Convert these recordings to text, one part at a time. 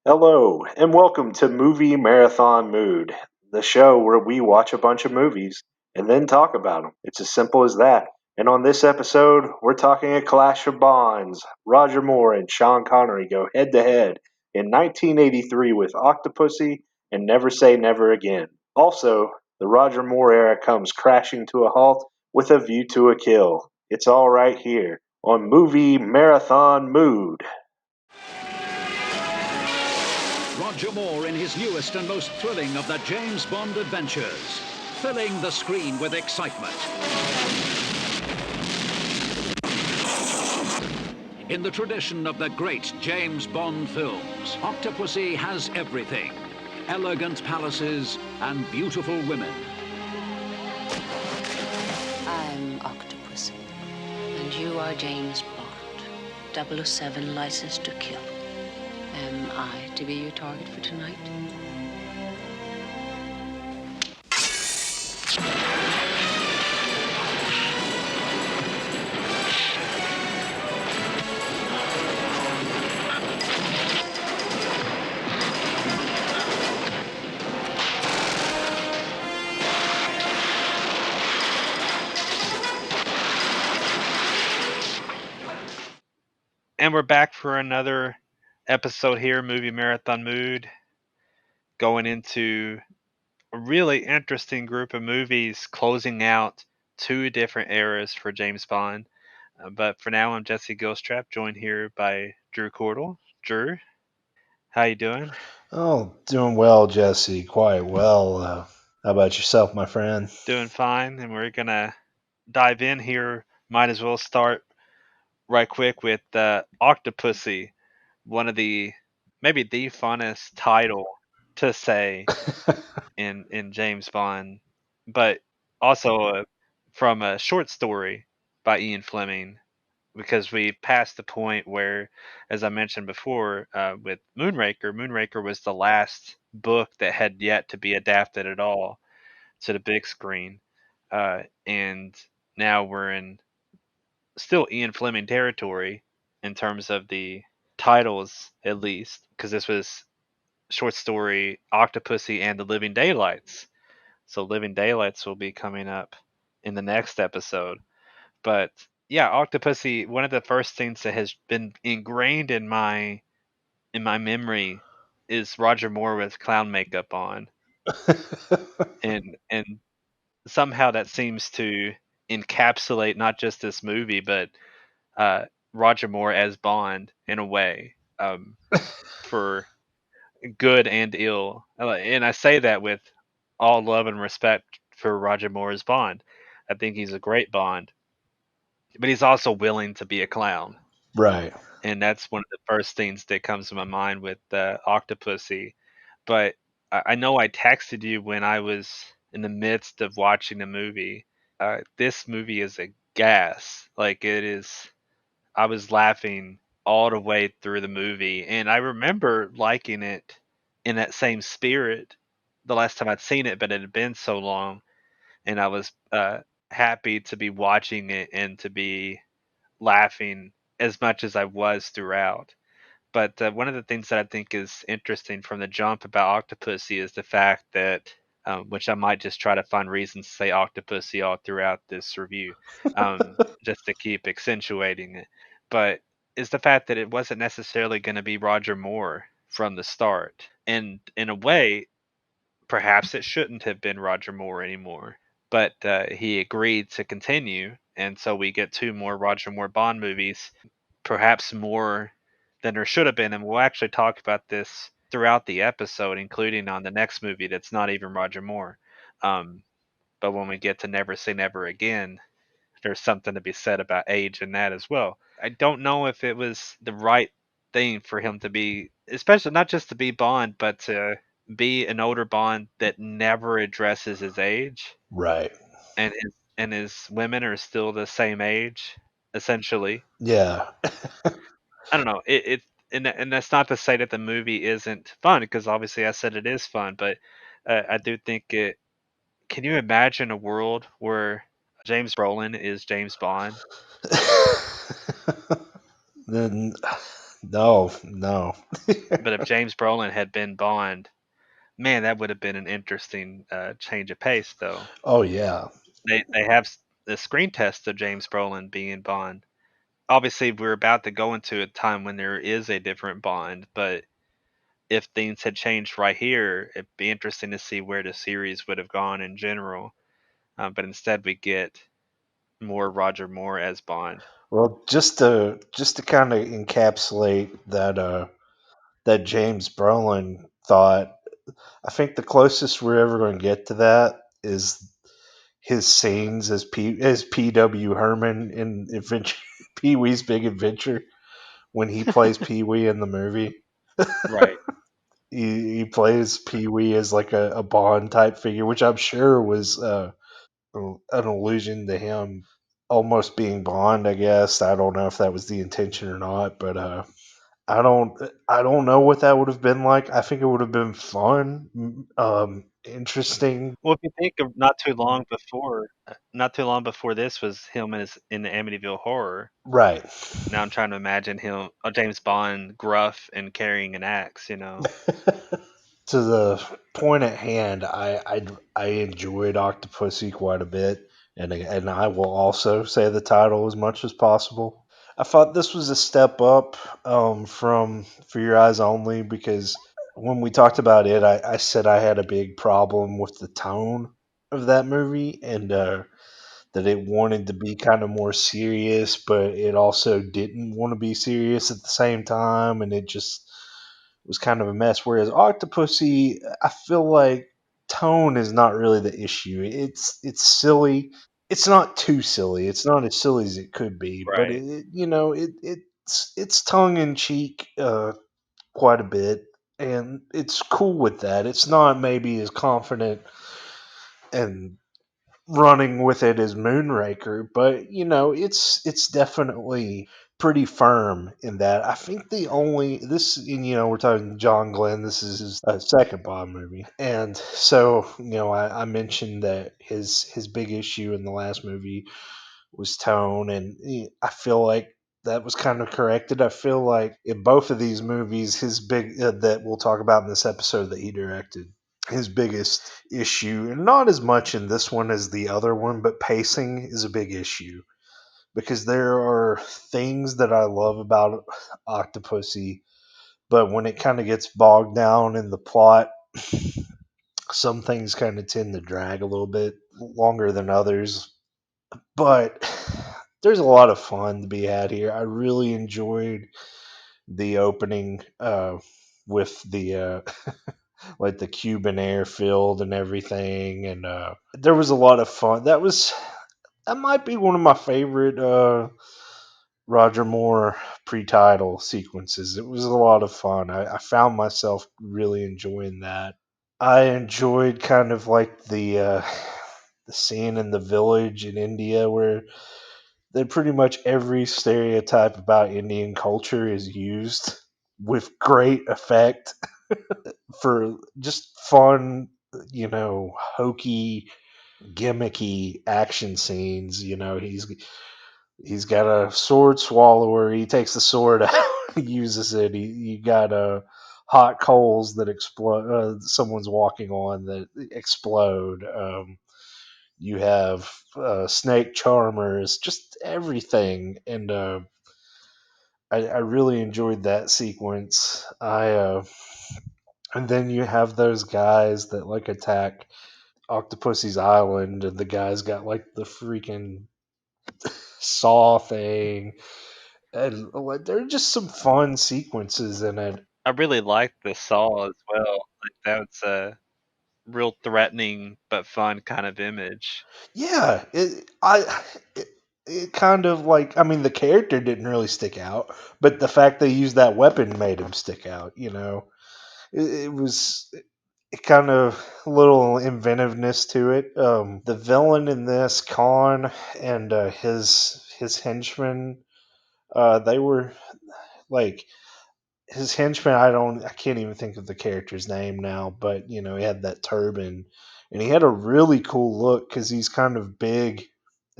Hello, and welcome to Movie Marathon Mood, the show where we watch a bunch of movies and then talk about them. It's as simple as that. And on this episode, we're talking a clash of bonds. Roger Moore and Sean Connery go head to head in 1983 with Octopussy and Never Say Never Again. Also, the Roger Moore era comes crashing to a halt with A View to a Kill. It's all right here on Movie Marathon Mood. Roger Moore in his newest and most thrilling of the James Bond adventures, filling the screen with excitement. In the tradition of the great James Bond films, Octopussy has everything: elegant palaces and beautiful women. I'm Octopussy, and you are James Bond, 007 License to Kill. Am I to be your target for tonight? And we're back for another episode here, Movie Marathon Mood, going into a really interesting group of movies, closing out two different eras for James Bond. But for now, I'm Jesse Ghostrap, joined here by Drew Cordell. Drew, how you doing? Oh, doing well, Jesse. Quite well. How about yourself, my friend? Doing fine, and we're gonna dive in here. Might as well start right quick with Octopussy, one of the maybe the funnest title to say in James Bond, but also from a short story by Ian Fleming, because we passed the point where, as I mentioned before, with Moonraker, Moonraker was the last book that had yet to be adapted at all to the big screen, and now we're in still Ian Fleming territory in terms of the titles, at least, because this was short story Octopussy and the Living Daylights. So Living Daylights will be coming up in the next episode. But yeah, Octopussy, one of the first things that has been ingrained in my memory is Roger Moore with clown makeup on. And somehow that seems to encapsulate not just this movie, but uh, Roger Moore as Bond in a way, for good and ill. And I say that with all love and respect for Roger Moore as Bond. I think he's a great Bond, but he's also willing to be a clown. Right. And that's one of the first things that comes to my mind with Octopussy. But I know I texted you when I was in the midst of watching the movie. This movie is a gas. Like, it is. I was laughing all the way through the movie, and I remember liking it in that same spirit the last time I'd seen it, but it had been so long, and I was happy to be watching it and to be laughing as much as I was throughout. But one of the things that I think is interesting from the jump about Octopussy is the fact that, which I might just try to find reasons to say Octopussy all throughout this review, just to keep accentuating it. But is the fact that it wasn't necessarily going to be Roger Moore from the start. And in a way, perhaps it shouldn't have been Roger Moore anymore. But he agreed to continue. And so we get two more Roger Moore Bond movies, perhaps more than there should have been. And we'll actually talk about this throughout the episode, including on the next movie that's not even Roger Moore. Um, but when we get to Never Say Never Again, there's something to be said about age in that as well. I don't know if it was the right thing for him to be, especially not just to be Bond, but to be an older Bond that never addresses his age, Right. and his women are still the same age, essentially. Yeah. I don't know. And that's not to say that the movie isn't fun, because obviously I said it is fun, but I do think it. Can you imagine a world where James Brolin is James Bond? then No, no. But if James Brolin had been Bond, man, that would have been an interesting change of pace, though. Oh yeah. They have the screen test of James Brolin being Bond. Obviously, we're about to go into a time when there is a different Bond, but if things had changed right here, it'd be interesting to see where the series would have gone in general. But instead, we get more Roger Moore as Bond. Well, just to kind of encapsulate that James Brolin thought, I think the closest we're ever going to get to that is his scenes as P.W. Herman in Adventure Pee Wee's Big Adventure when he plays Pee Wee in the movie. Right. He plays Pee Wee as like a Bond type figure, which I'm sure was an allusion to him almost being Bond. I guess I don't know if that was the intention or not, but I don't know what that would have been like. I think it would have been fun, interesting. Well, if you think of not too long before this was him in the Amityville Horror. Right. Now I'm trying to imagine him, James Bond, gruff and carrying an axe. To the point at hand, I enjoyed Octopussy quite a bit, and I will also say the title as much as possible. I thought this was a step up from For Your Eyes Only because when we talked about it, I said I had a big problem with the tone of that movie and that it wanted to be kind of more serious, but it also didn't want to be serious at the same time, and it just was kind of a mess. Whereas Octopussy, I feel like tone is not really the issue. It's silly. It's not too silly. It's not as silly as it could be, but Right. it's tongue in cheek quite a bit, and it's cool with that. It's not maybe as confident and running with it as Moonraker, but it's definitely pretty firm in that. I think the only this and we're talking John Glenn. This is his second Bond movie, and so I mentioned that his big issue in the last movie was tone, and I feel like that was kind of corrected. I feel like in both of these movies, his big that we'll talk about in this episode that he directed, his biggest issue, and not as much in this one as the other one, but pacing is a big issue because there are things that I love about Octopussy, but when it kind of gets bogged down in the plot, some things kind of tend to drag a little bit longer than others. But there's a lot of fun to be had here. I really enjoyed the opening with the like the Cuban airfield and everything, and there was a lot of fun. That might be one of my favorite Roger Moore pre-title sequences. It was a lot of fun. I found myself really enjoying that. I enjoyed kind of like the scene in the village in India where pretty much every stereotype about Indian culture is used with great effect for just fun, hokey, gimmicky action scenes. He's got a sword swallower. He takes the sword out, he uses it. You got hot coals that explode. Someone's walking on that explode. You have snake charmers, just everything, and I really enjoyed that sequence. And then you have those guys that like attack Octopussy's Island, and the guy's got like the freaking saw thing, and like there are just some fun sequences in it. I really liked the Saw as well. Like that's a real threatening but fun kind of image. Yeah, it kind of like I mean the character didn't really stick out, but the fact they used that weapon made him stick out. It was it kind of little inventiveness to it. The villain in this, Khan, and his henchmen, they were like his henchmen. I can't even think of the character's name now, but he had that turban, and he had a really cool look because he's kind of big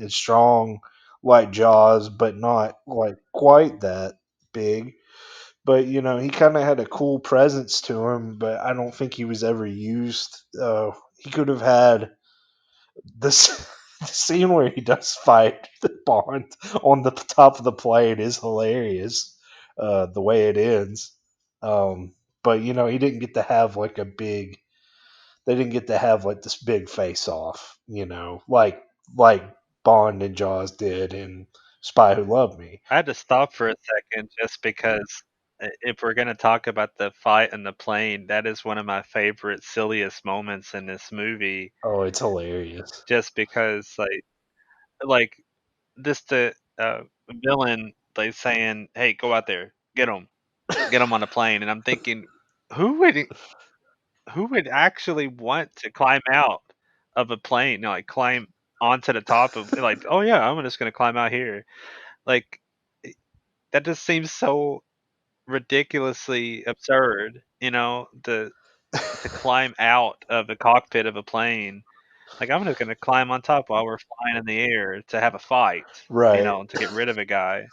and strong, like Jaws, but not like quite that big. But he kind of had a cool presence to him. But I don't think he was ever used. He could have had this. The scene where he does fight the Bond on the top of the plane is hilarious. The way it ends. But he didn't get to have like a big. They didn't get to have like this big face off. Like Bond and Jaws did in Spy Who Loved Me. I had to stop for a second just because if we're going to talk about the fight in the plane, that is one of my favorite, silliest moments in this movie. Oh, it's hilarious. Just because, like this the villain like saying, "Hey, go out there, get him on a plane," and I'm thinking, who would who would actually want to climb out of a plane? No, like climb onto the top of like, oh yeah, I'm just going to climb out here. Like that just seems so ridiculously absurd, to climb out of the cockpit of a plane. Like I'm just gonna climb on top while we're flying in the air to have a fight, Right. to get rid of a guy.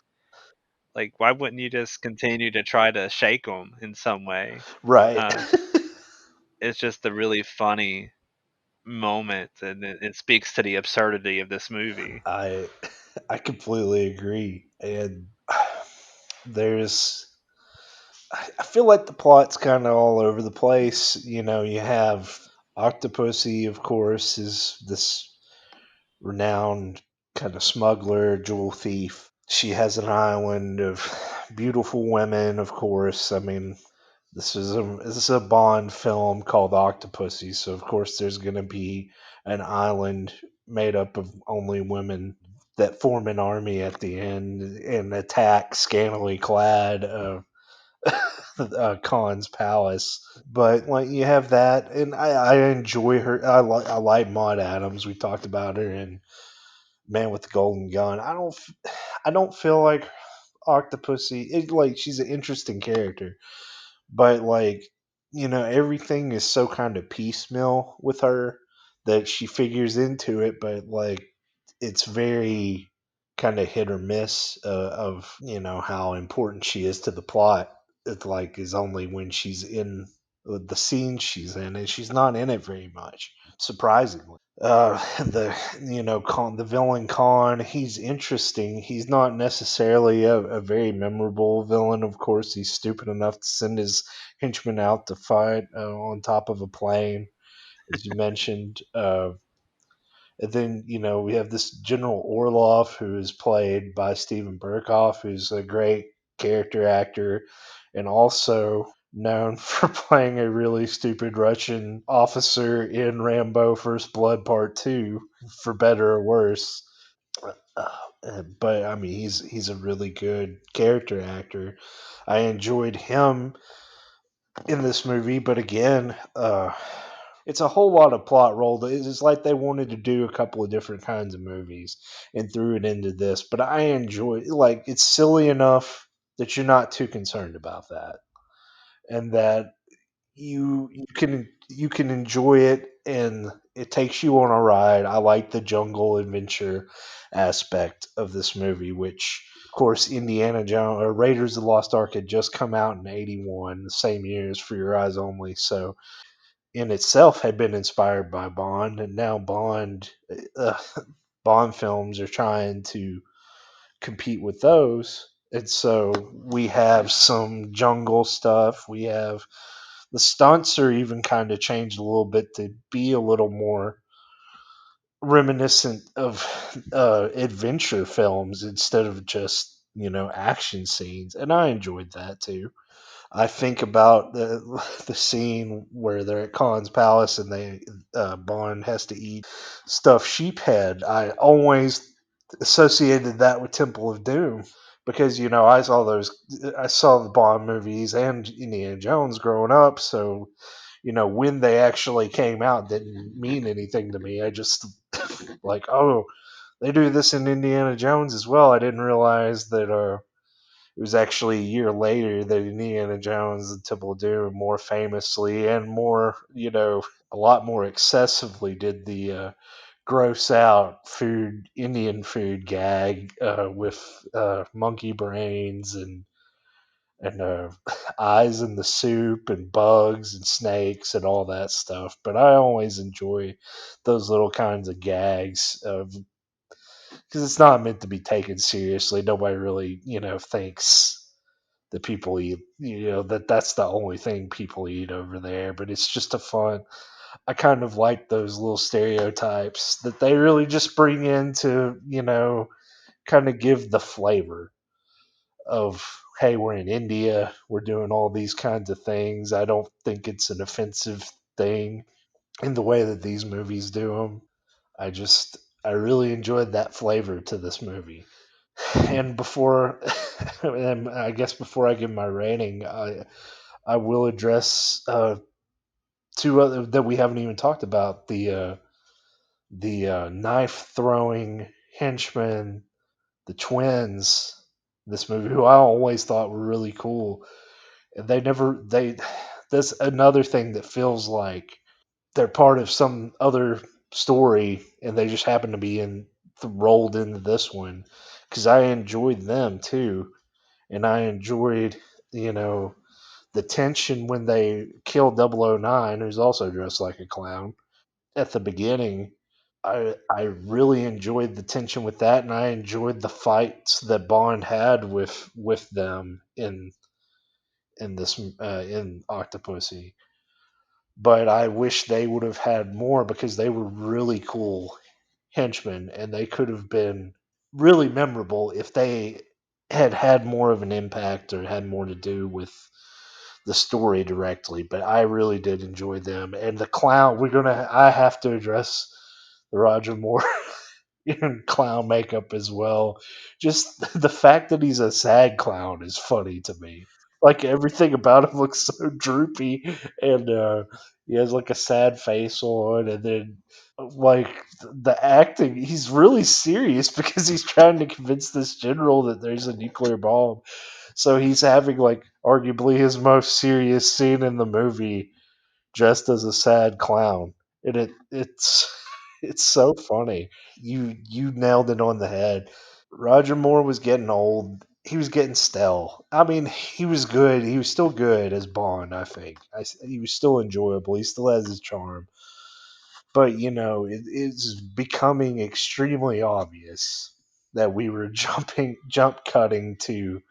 Like why wouldn't you just continue to try to shake him in some way? Right. Uh, it's just a really funny moment, and it speaks to the absurdity of this movie. I I completely agree. And there's I feel like the plot's kind of all over the place. You have Octopussy, of course, is this renowned kind of smuggler, jewel thief. She has an island of beautiful women, of course. I mean, this is a Bond film called Octopussy, so of course there's going to be an island made up of only women that form an army at the end and attack scantily clad Khan's palace. But like you have that, and I enjoy her. I like Maud Adams. We talked about her in Man with the Golden Gun. I don't feel like Octopussy. Like she's an interesting character, but like everything is so kind of piecemeal with her that she figures into it, but like it's very kind of hit or miss of how important she is to the plot. It like is only when she's in the scene she's in, and she's not in it very much, surprisingly. The the villain Khan, he's interesting. He's not necessarily a very memorable villain. Of course, he's stupid enough to send his henchmen out to fight on top of a plane, as you mentioned. And then, we have this General Orlov, who is played by Steven Berkoff, who's a great character actor and also known for playing a really stupid Russian officer in Rambo First Blood Part 2, for better or worse. But I mean, he's a really good character actor. I enjoyed him in this movie, but again, it's a whole lot of plot rolled. It's like they wanted to do a couple of different kinds of movies and threw it into this. But I enjoy like it's silly enough that you're not too concerned about that, and that you can enjoy it, and it takes you on a ride. I like the jungle adventure aspect of this movie, which of course Indiana Jones or Raiders of the Lost Ark had just come out in '81, the same year as For Your Eyes Only. So in itself had been inspired by Bond, and now uh, Bond films are trying to compete with those. And so we have some jungle stuff. We have the stunts are even kind of changed a little bit to be a little more reminiscent of adventure films instead of just action scenes, and I enjoyed that too. I think about the scene where they're at Khan's palace and they Bond has to eat stuffed sheep head. I always associated that with Temple of Doom because I saw the Bond movies and Indiana Jones growing up, so when they actually came out didn't mean anything to me. I just like, oh, they do this in Indiana Jones as well. I didn't realize that it was actually a year later that Indiana Jones and Temple of Doom more famously and more, a lot more excessively did the gross out Indian food gag with monkey brains and and eyes in the soup and bugs and snakes and all that stuff. But I always enjoy those little kinds of gags of because it's not meant to be taken seriously. Nobody really, thinks that people eat, that's the only thing people eat over there. But it's just a fun. I kind of like those little stereotypes that they really just bring in to, kind of give the flavor of, hey, we're in India, we're doing all these kinds of things. I don't think it's an offensive thing in the way that these movies do them. I just, I really enjoyed that flavor to this movie. And before, and I guess before I give my rating, I will address two other that we haven't even talked about the knife throwing henchmen, the twins. This movie, who I always thought were really cool, and they never they. That's another thing that feels like they're part of some other story, and they just happen to be rolled into this one because I enjoyed them too, and I enjoyed you know the tension when they kill 009, who's also dressed like a clown at the beginning. I really enjoyed the tension with that, and I enjoyed the fights that Bond had with them in Octopussy. But I wish they would have had more because they were really cool henchmen, and they could have been really memorable if they had had more of an impact or had more to do with the story directly. But I really did enjoy them, and the clown. I have to address the Roger Moore in clown makeup as well. Just the fact that he's a sad clown is funny to me. Like everything about him looks so droopy, and he has like a sad face on, and then like the acting, he's really serious because he's trying to convince this general that there's a nuclear bomb. So he's having like arguably his most serious scene in the movie, dressed as a sad clown, and it's it's so funny. You nailed it on the head. Roger Moore was getting old. He was getting stale. I mean, he was good. He was still good as Bond. I think he was still enjoyable. He still has his charm. But it's becoming extremely obvious that we were jump cutting to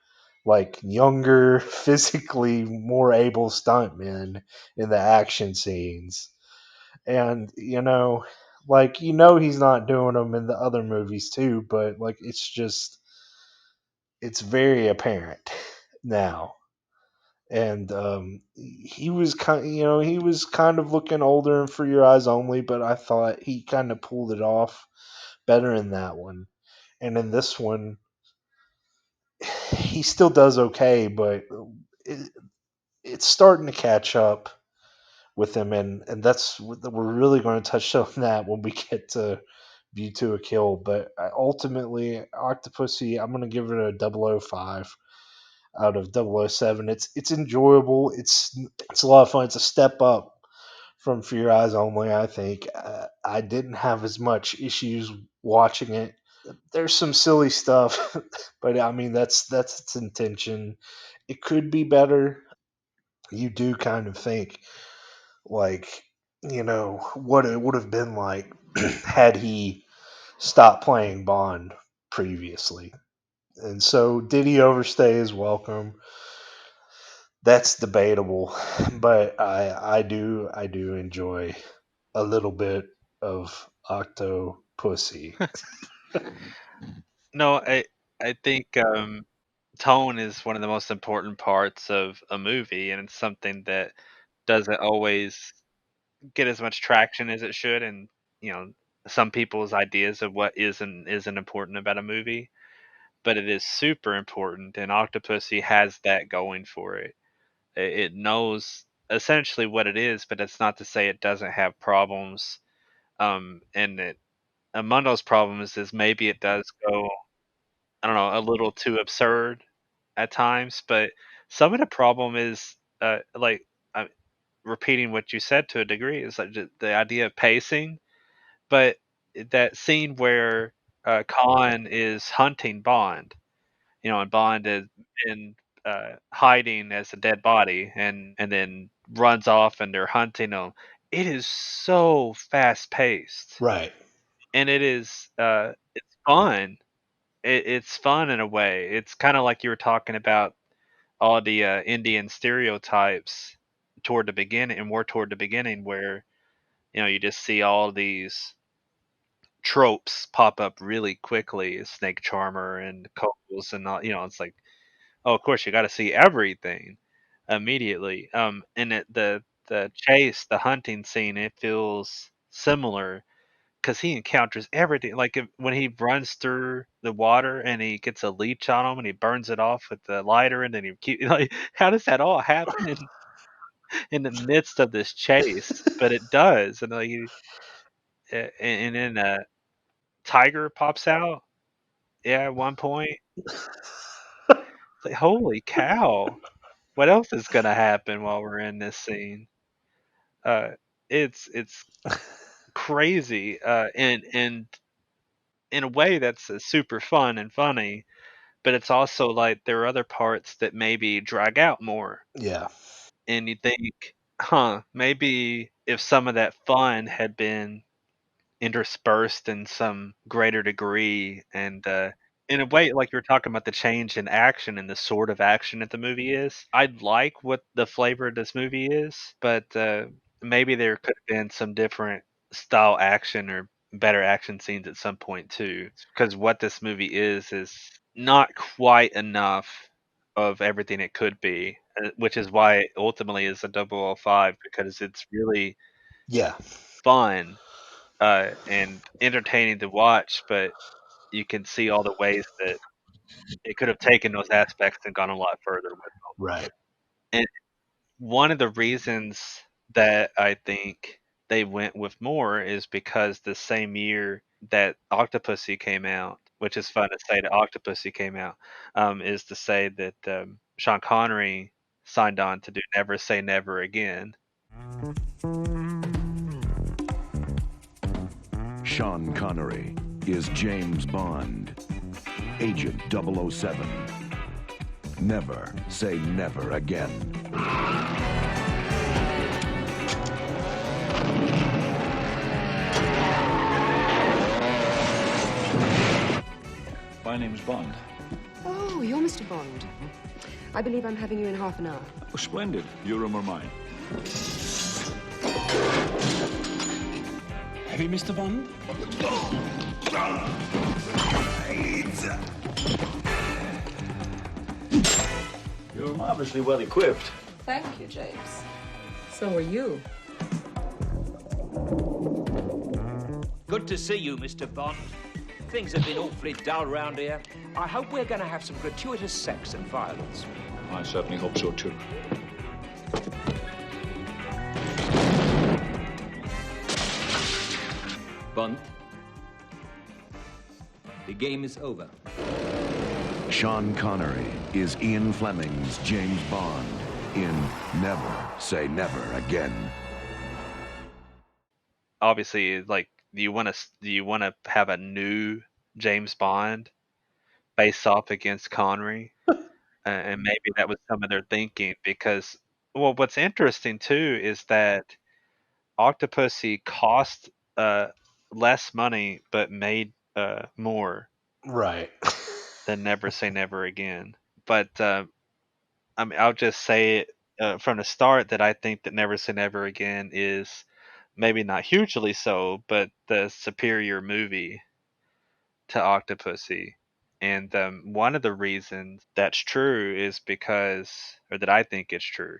like younger, physically more able stuntmen in the action scenes. And like he's not doing them in the other movies too, but like it's very apparent now. And he was kind of looking older in For Your Eyes Only, but I thought he kind of pulled it off better in that one. And in this one, he still does okay, but it, it's starting to catch up with him, and we're really going to touch on that when we get to View to a Kill. But ultimately, Octopussy, I'm going to give it a 005 out of 007. It's enjoyable. It's a lot of fun. It's a step up from For Your Eyes Only. I think I didn't have as much issues watching it. There's some silly stuff, but I mean that's its intention. It could be better. You do kind of think like what it would have been like had he stopped playing Bond previously. And so did he overstay his welcome? That's debatable, but I do enjoy a little bit of Octo Pussy. No, I think tone is one of the most important parts of a movie, and it's something that doesn't always get as much traction as it should. And you know, some people's ideas of what is and isn't important about a movie, but it is super important. And Octopussy has that going for it. It knows essentially what it is, but it's not to say it doesn't have problems. And it among those problems is maybe it does go, I don't know, a little too absurd at times. But some of the problem is like I'm repeating what you said to a degree, is like the idea of pacing. But that scene where Khan is hunting Bond, and Bond is in hiding as a dead body, and then runs off and they're hunting him. It is so fast paced, Right. and it's fun. It's fun in a way. It's kind of like you were talking about all the Indian stereotypes toward the beginning, and more toward the beginning, where you just see all these tropes pop up really quickly, snake charmer and couples and all. It's like, oh, of course you got to see everything immediately. And the chase, the hunting scene, it feels similar because he encounters everything. Like when he runs through the water and he gets a leech on him and he burns it off with the lighter, and then he keep like, how does that all happen in the midst of this chase? But it does, and like, and then a tiger pops out. Yeah, at one point, it's like, holy cow! What else is gonna happen while we're in this scene? Uh, it's crazy, and in a way that's super fun and funny, but it's also like there are other parts that maybe drag out more, Yeah. and you think, huh, maybe if some of that fun had been interspersed in some greater degree, and in a way, like you were talking about the change in action and the sort of action that the movie is, I like what the flavor of this movie is, but maybe there could have been some different style action or better action scenes at some point too, because what this movie is not quite enough of everything it could be, which is why it ultimately is a 005, because it's really Yeah. fun and entertaining to watch, but you can see all the ways that it could have taken those aspects and gone a lot further with them. Right. And one of the reasons that I think they went with more is because the same year that Octopussy came out, which is fun to say that Octopussy came out, is to say that Sean Connery signed on to do Never Say Never Again. Sean Connery is James Bond, Agent 007. Never say never again. My name's Bond. Oh, you're Mr. Bond. I believe I'm having you in half an hour. Oh, splendid. Your room or mine? Heavy, Mr. Bond? You're marvelously well equipped. Thank you, James. So are you. Good to see you, Mr. Bond. Things have been awfully dull round here. I hope we're going to have some gratuitous sex and violence. I certainly hope so, too. Bond, the game is over. Sean Connery is Ian Fleming's James Bond in Never Say Never Again. Obviously, like, do you want to have a new James Bond face off against Connery? And maybe that was some of their thinking, because, well, what's interesting too is that Octopussy cost less money but made more Right. than Never Say Never Again. But I mean, I'll just say it from the start that I think that Never Say Never Again is maybe not hugely so, but the superior movie to Octopussy. And one of the reasons that's true is because, or that I think it's true,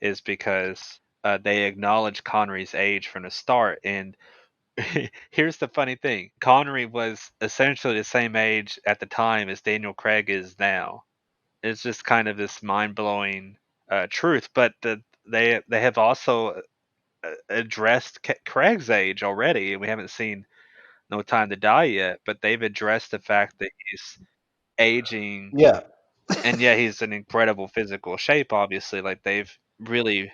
is because they acknowledge Connery's age from the start. And here's the funny thing: Connery was essentially the same age at the time as Daniel Craig is now. It's just kind of this mind blowing truth. But they have also addressed Craig's age already. We haven't seen No Time to Die yet, but they've addressed the fact that he's aging, Yeah. and yet he's in incredible physical shape. Obviously, like they've really,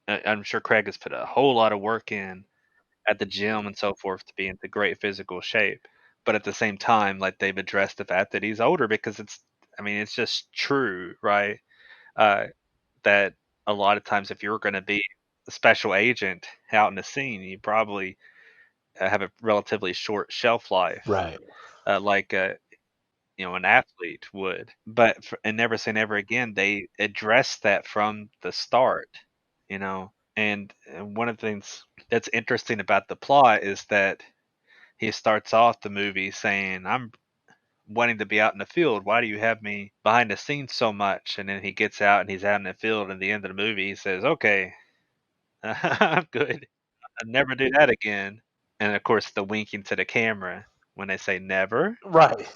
I'm sure Craig has put a whole lot of work in at the gym and so forth to be into great physical shape. But at the same time, like they've addressed the fact that he's older, because I mean, it's just true, right? Uh, that a lot of times, if you're going to be a special agent out in the scene, you probably have a relatively short shelf life, Right. like an athlete would. But in Never Say Never Again, they address that from the start, you know. And one of the things that's interesting about the plot is that he starts off the movie saying, "I'm wanting to be out in the field. Why do you have me behind the scenes so much?" And then he gets out and he's out in the field. And at the end of the movie, he says, "Okay, I'm good. I'll never do that again." And of course, the winking to the camera when they say never, Right.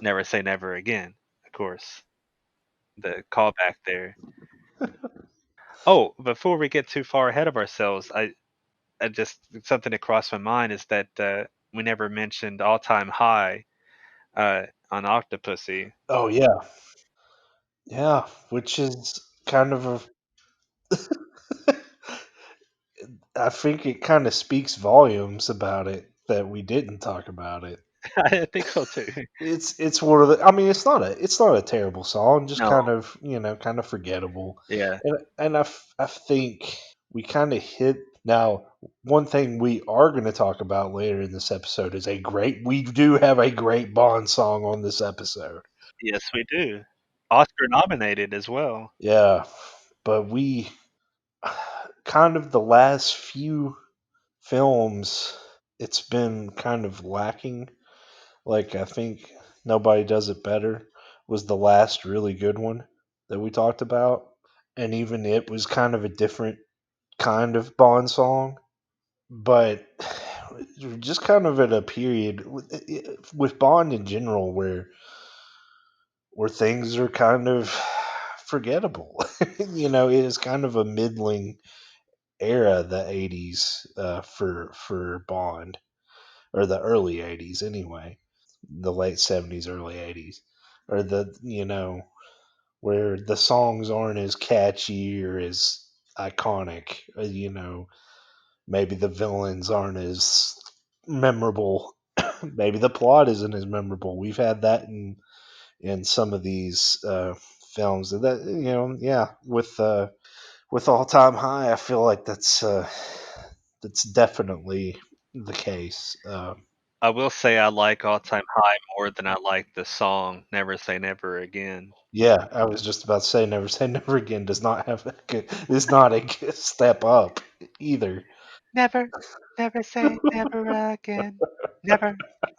never say never again. Of course, the callback there. Oh, before we get too far ahead of ourselves, I just something that crossed my mind is that we never mentioned All Time High on Octopussy. Oh yeah. Yeah, which is kind of a I think it kind of speaks volumes about it that we didn't talk about it. I think so too. It's one of the. I mean, it's not a terrible song, just No, kind of kind of forgettable. yeah, And I think we kind of hit now. One thing we are going to talk about later in this episode is a great. We do have a great Bond song on this episode. yes, we do. Oscar nominated as well. Yeah, but we kind of the last few films, it's been kind of lacking. Like I think Nobody Does It Better was the last really good one that we talked about, and even it was kind of a different kind of Bond song, but we're just kind of at a period with Bond in general where things are kind of forgettable. It is kind of a middling era, the '80s, for Bond, or the early '80s anyway, the late '70s, early '80s, or where the songs aren't as catchy or as iconic. Maybe the villains aren't as memorable. Maybe the plot isn't as memorable. We've had that in some of these films. That yeah, with All Time High, I feel like that's definitely the case. I will say I like All Time High more than I like the song Never Say Never Again. Yeah, I was just about to say Never Say Never Again does not have is not a good step up either. Never, never say never again. Never.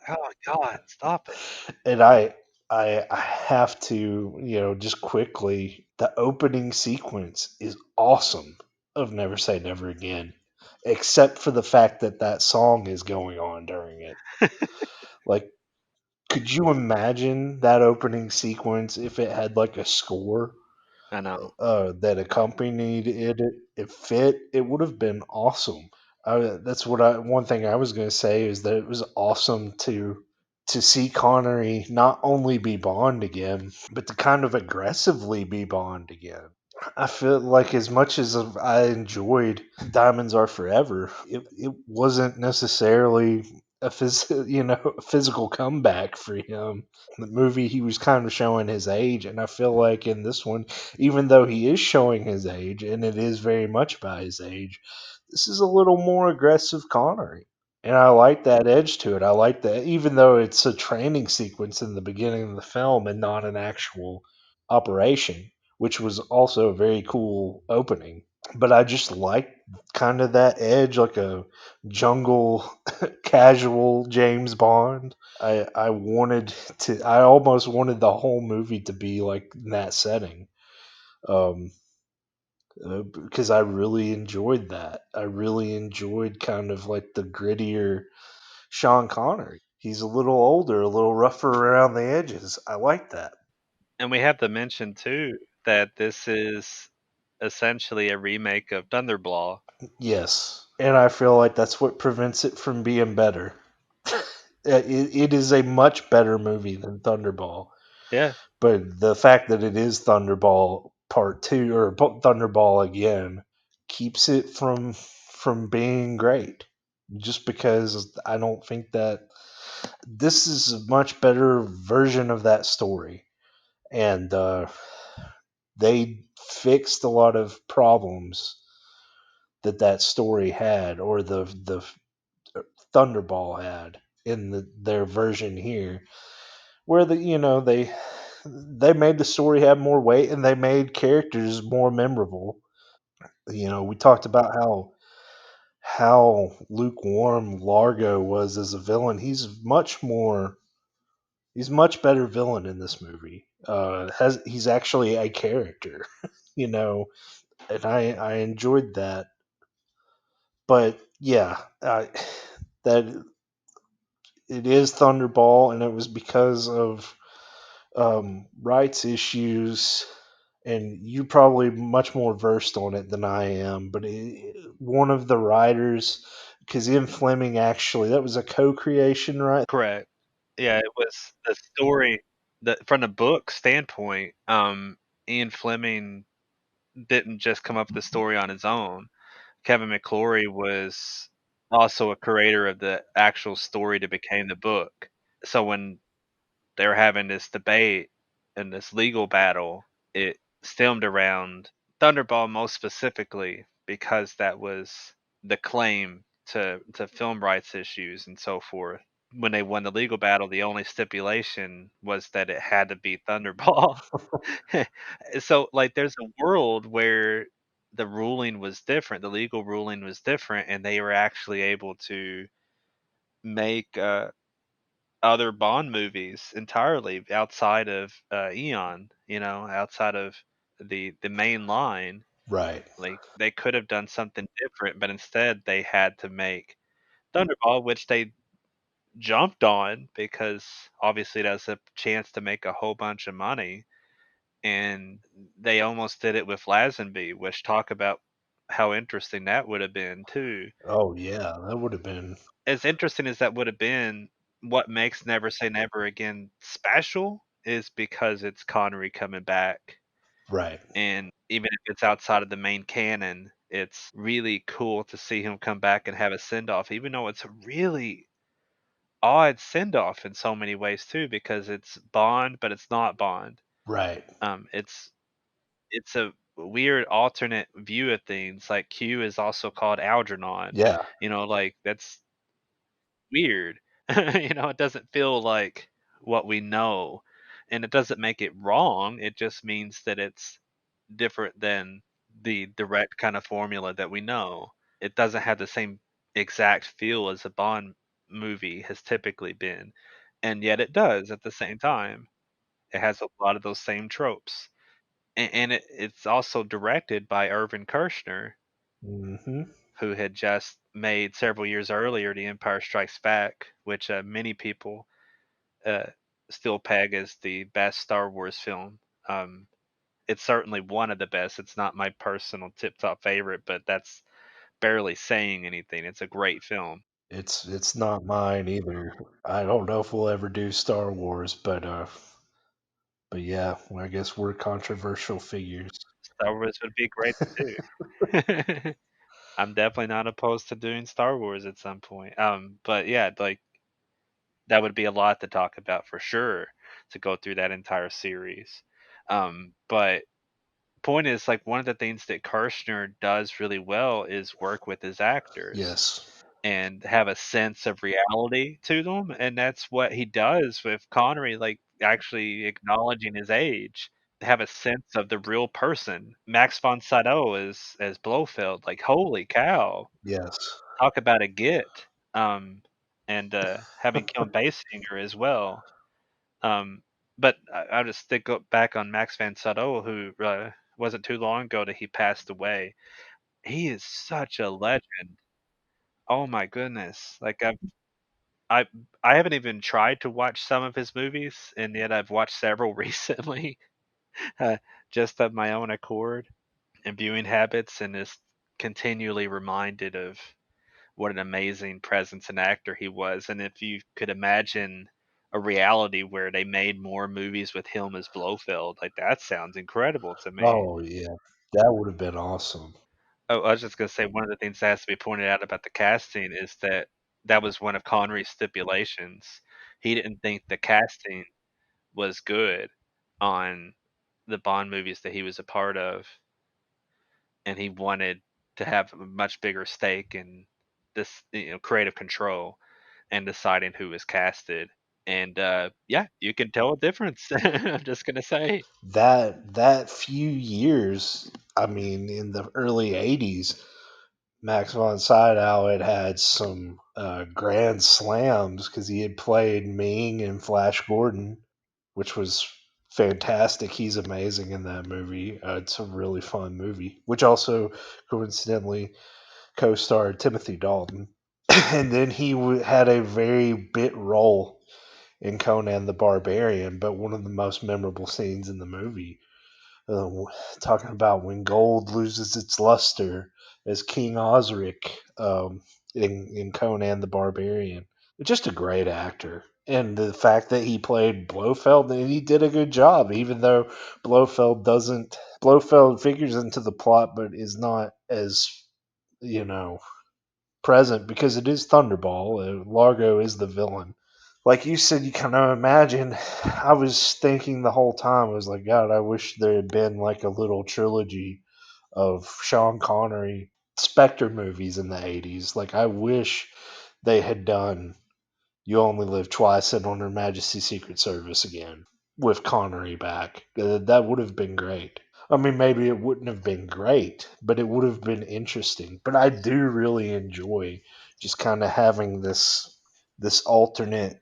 Oh God, stop it. And I have to, just quickly, the opening sequence is awesome of Never Say Never Again, except for the fact that that song is going on during it. Like, could you imagine that opening sequence if it had like a score I know. that accompanied it? It fit. It would have been awesome. That's what I. One thing I was going to say is that it was awesome to see Connery not only be Bond again, but to kind of aggressively be Bond again. I feel like as much as I enjoyed Diamonds Are Forever, it wasn't necessarily a physical comeback for him. The movie, he was kind of showing his age, and I feel like in this one, even though he is showing his age, and it is very much by his age, this is a little more aggressive Connery. And I like that edge to it. I like that, even though it's a training sequence in the beginning of the film and not an actual operation, which was also a very cool opening. But I just like kind of that edge, like a jungle casual James Bond. I almost wanted the whole movie to be like in that setting. Um, because I really enjoyed that. I really enjoyed kind of like the grittier Sean Connery. He's a little older, a little rougher around the edges. I like that. And we have to mention too that this is essentially a remake of Thunderball. Yes. And I feel like that's what prevents it from being better. It is a much better movie than Thunderball. Yeah. But the fact that it is Thunderball Part 2 or Thunderball again keeps it from being great. Just because I don't think that this is a much better version of that story. and they fixed a lot of problems that story had, or the Thunderball had in their version here, where they made the story have more weight and they made characters more memorable. We talked about how lukewarm Largo was as a villain. He's much better villain in this movie. Has He's actually a character, you know, and I enjoyed that. But yeah, that it is Thunderball, and it was because of rights issues. And you probably much more versed on it than I am. But one of the writers, because Ian Fleming actually, that was a co-creation, right? Correct. Yeah, it was the story that from the book standpoint, Ian Fleming didn't just come up with the story on his own. Kevin McClory was also a creator of the actual story that became the book. So when they were having this debate and this legal battle, it stemmed around Thunderball most specifically because that was the claim to film rights issues and so forth. When they won the legal battle, the only stipulation was that it had to be Thunderball. So, like, there's a world where the ruling was different, the legal ruling was different, and they were actually able to make, other Bond movies entirely outside of, Eon, outside of the main line. Right, Like, they could have done something different, but instead they had to make Thunderball, which they jumped on because obviously that's a chance to make a whole bunch of money, and they almost did it with Lazenby, which talk about how interesting that would have been too. oh yeah, that would have been As interesting as that would have been, what makes Never Say Never Again special is because it's Connery coming back, right. and even if it's outside of the main canon, it's really cool to see him come back and have a send off, even though it's a really odd send off in so many ways too, because it's Bond, but it's not Bond. Right. It's a weird alternate view of things. Like Q is also called Algernon. Yeah. Like that's weird. It doesn't feel like what we know, and it doesn't make it wrong. It just means that it's different than the direct kind of formula that we know. It doesn't have the same exact feel as a Bond movie has typically been, and yet it does at the same time. It has a lot of those same tropes, and it's also directed by Irvin Kershner, Hmm. who had just made several years earlier The Empire Strikes Back, which many people uh, still peg as the best Star Wars film. It's certainly one of the best. It's not my personal tip top favorite, but that's barely saying anything. It's a great film. It's not mine either. I don't know if we'll ever do Star Wars, but yeah, well, I guess we're controversial figures. Star Wars would be great to do. I'm definitely not opposed to doing Star Wars at some point. But yeah, like that would be a lot to talk about for sure to go through that entire series. But point is, like, one of the things that Kirshner does really well is work with his actors Yes. and have a sense of reality to them, and that's what he does with Connery, like, actually acknowledging his age, have a sense of the real person. Max von Sydow as Blofeld, like, holy cow, Yes. talk about a get, and, having Kim Basinger as well. Um, but I'll just stick back on Max von Sydow, who, wasn't too long ago that he passed away. He is such a legend. Oh my goodness. Like, I I haven't even tried to watch some of his movies, and yet I've watched several recently, uh, just of my own accord and viewing habits, and is continually reminded of what an amazing presence and actor he was. And if you could imagine a reality where they made more movies with him as Blofeld, like that sounds incredible to me. Oh yeah, that would have been awesome. Oh, I was just gonna say one of the things that has to be pointed out about the casting is that that was one of Connery's stipulations. He didn't think the casting was good. on the Bond movies that he was a part of, and he wanted to have a much bigger stake in this, creative control and deciding who was casted. And yeah, you can tell a difference. I'm just gonna say. That few years, I mean, in the early '80s, Max von Sydow had some grand slams because he had played Ming in Flash Gordon, which was fantastic. He's amazing in that movie. It's a really fun movie, which also coincidentally co-starred Timothy Dalton. And then he had a very bit role in Conan the Barbarian, but one of the most memorable scenes in the movie, uh, talking about when gold loses its luster as King Osric in Conan the Barbarian. Just a great actor. And the fact that he played Blofeld, and he did a good job, even though Blofeld figures into the plot, but is not as, you know, present because it is Thunderball. Largo is the villain. Like you said, you kind of imagine. I was thinking the whole time, I was like, God, I wish there had been like a little trilogy of Sean Connery Spectre movies in the '80s. Like, I wish they had done You Only Live Twice and On Her Majesty's Secret Service again with Connery back. That would have been great. I mean, maybe it wouldn't have been great, but it would have been interesting. But I do really enjoy just kind of having this alternate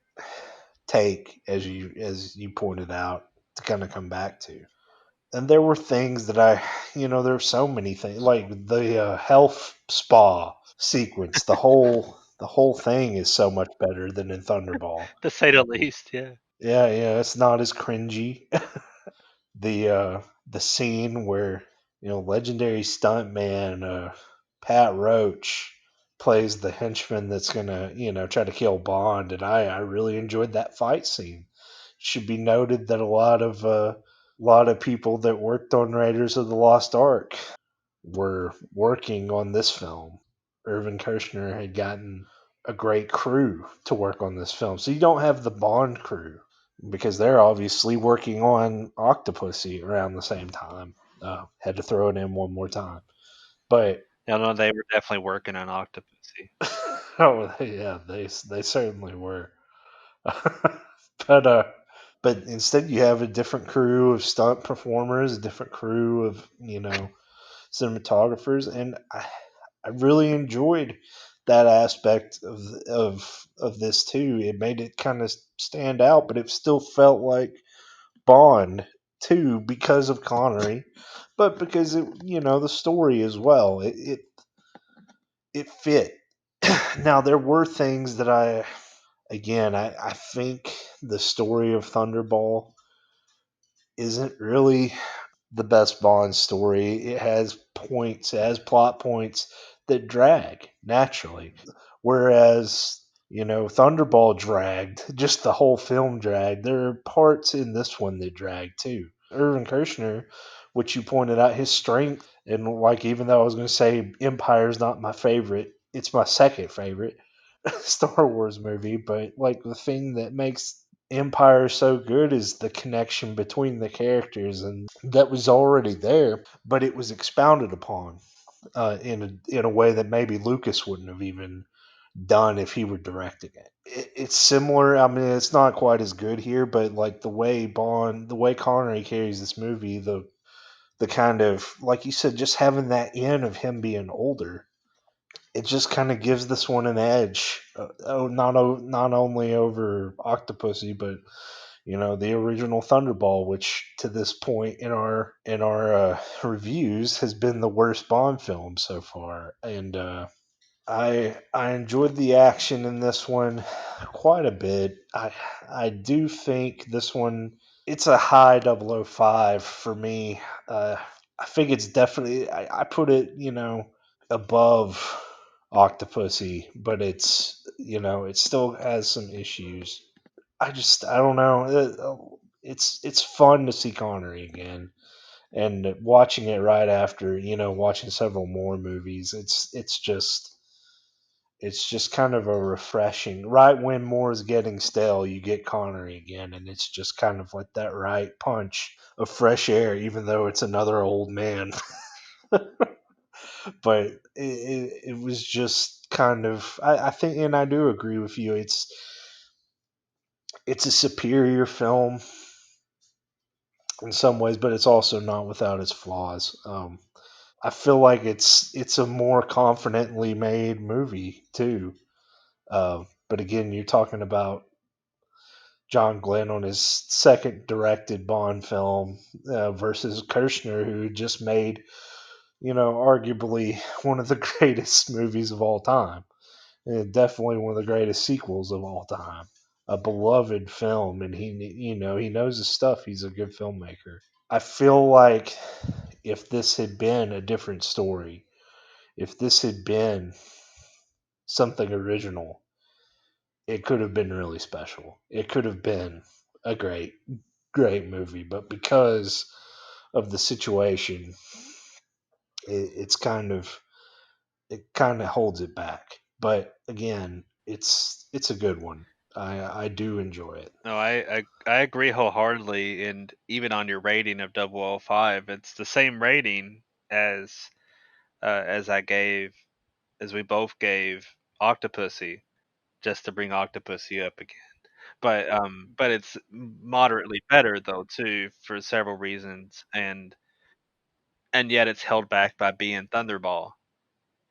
take, as you pointed out, to kind of come back to. And there were things that there were so many things like the health spa sequence. The whole thing is so much better than in Thunderball. To say the least, yeah. Yeah, yeah, it's not as cringy. The scene where legendary stuntman Pat Roach plays the henchman that's gonna try to kill Bond, and I really enjoyed that fight scene. Should be noted that a lot of people that worked on Raiders of the Lost Ark were working on this film. Irvin Kershner had gotten a great crew to work on this film, so you don't have the Bond crew because they're obviously working on Octopussy around the same time. Had to throw it in one more time, but No, no, they were definitely working on Octopussy. oh yeah, they certainly were. but uh, but instead you have a different crew of stunt performers, a different crew of cinematographers, and I really enjoyed that aspect of this too. It made it kind of stand out, but it still felt like Bond too because of Connery, but because the story as well. It fit. Now there were things that I think the story of Thunderball isn't really the best Bond story. It has plot points that drag naturally. Whereas, Thunderball dragged, just the whole film dragged. There are parts in this one that drag too. Irvin Kershner, which you pointed out, his strength, and like, even though I was going to say Empire's not my favorite, it's my second favorite Star Wars movie, but like the thing that makes Empire so good is the connection between the characters, and that was already there, but it was expounded upon in a way that maybe Lucas wouldn't have even done if he were directing it. It's similar. I mean, it's not quite as good here, but like the way Connery carries this movie, the kind of, like you said, just having that in of him being older, it just kind of gives this one an edge. Not only over Octopussy, but the original Thunderball, which to this point in our reviews has been the worst Bond film so far. And I enjoyed the action in this one quite a bit. I do think this one, it's a high 005 for me. I think it's definitely, I put it above Octopussy, but it still has some issues. I don't know. It's fun to see Connery again, and watching it right after watching several more movies. It's just kind of a refreshing. Right when more is getting stale, you get Connery again, and it's just kind of like that right punch of fresh air, even though it's another old man. But it was just kind of, I think, and I do agree with you. It's a superior film in some ways, but it's also not without its flaws. I feel like it's a more confidently made movie too. But again, you're talking about John Glenn on his second directed Bond film versus Kirshner, who just made, arguably one of the greatest movies of all time, and definitely one of the greatest sequels of all time. A beloved film, and he knows his stuff. He's a good filmmaker. I feel like if this had been a different story, if this had been something original, it could have been really special. It could have been a great movie, but because of the situation, it's it kind of holds it back. But again, it's a good one. I do enjoy it. No, I agree wholeheartedly, and even on your rating of 005, it's the same rating as as I gave, as we both gave Octopussy, just to bring Octopussy up again. But it's moderately better though too for several reasons, and yet it's held back by being Thunderball.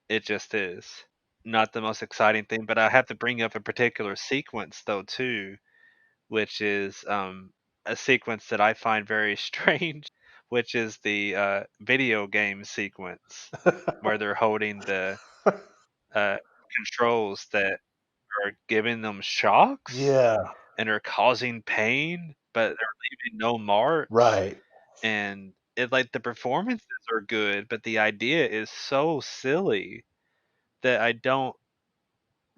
It just is not the most exciting thing. But I have to bring up a particular sequence though too, which is a sequence that I find very strange, which is the video game sequence where they're holding the uh, controls that are giving them shocks Yeah, and are causing pain, but they're leaving no marks. right. And it like the performances are good, but the idea is so silly that I don't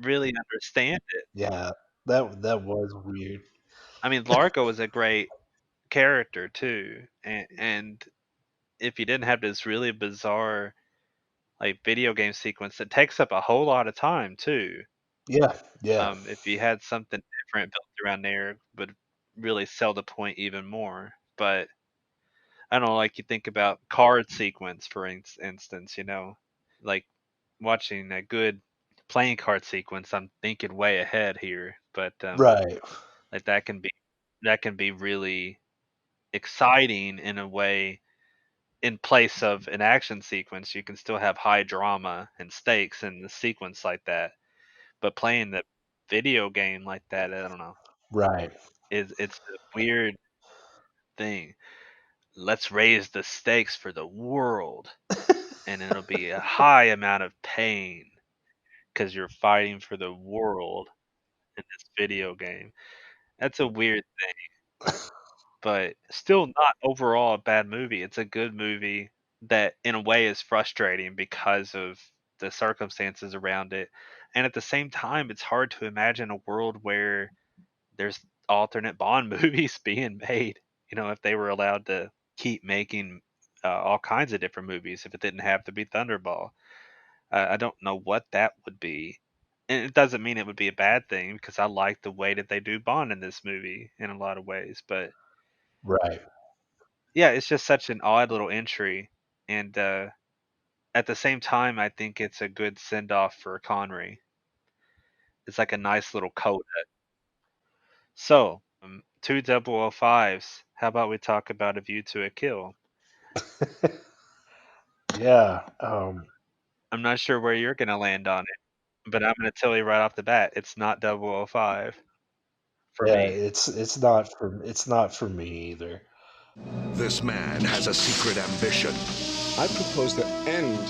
really understand it. Yeah, that was weird. I mean, Largo is a great character too, and if you didn't have this really bizarre like video game sequence that takes up a whole lot of time too, Yeah, yeah, if you had something different built around there, would really sell the point even more. But I don't know, like you think about card sequence for instance, like watching a good playing card sequence. I'm thinking way ahead here, but right. like that can be really exciting in a way. In place of an action sequence, you can still have high drama and stakes in the sequence like that. But playing the video game like that, I don't know. Right. It's a weird thing. Let's raise the stakes for the world, and it'll be a high amount of pain because you're fighting for the world in this video game. That's a weird thing, but still not overall a bad movie. It's a good movie that, in a way, is frustrating because of the circumstances around it. And at the same time, it's hard to imagine a world where there's alternate Bond movies being made. If they were allowed to keep making all kinds of different movies, if it didn't have to be Thunderball, I don't know what that would be. And it doesn't mean it would be a bad thing because I like the way that they do Bond in this movie in a lot of ways. But Right. yeah, it's just such an odd little entry, and at the same time, I think it's a good send off for Connery. It's like a nice little coda. So, two 005s. How about we talk about A View to a Kill? Yeah. I'm not sure where you're going to land on it, but I'm going to tell you right off the bat, it's not 005 for Yeah. me. It's not for me either. This man has a secret ambition. I propose to end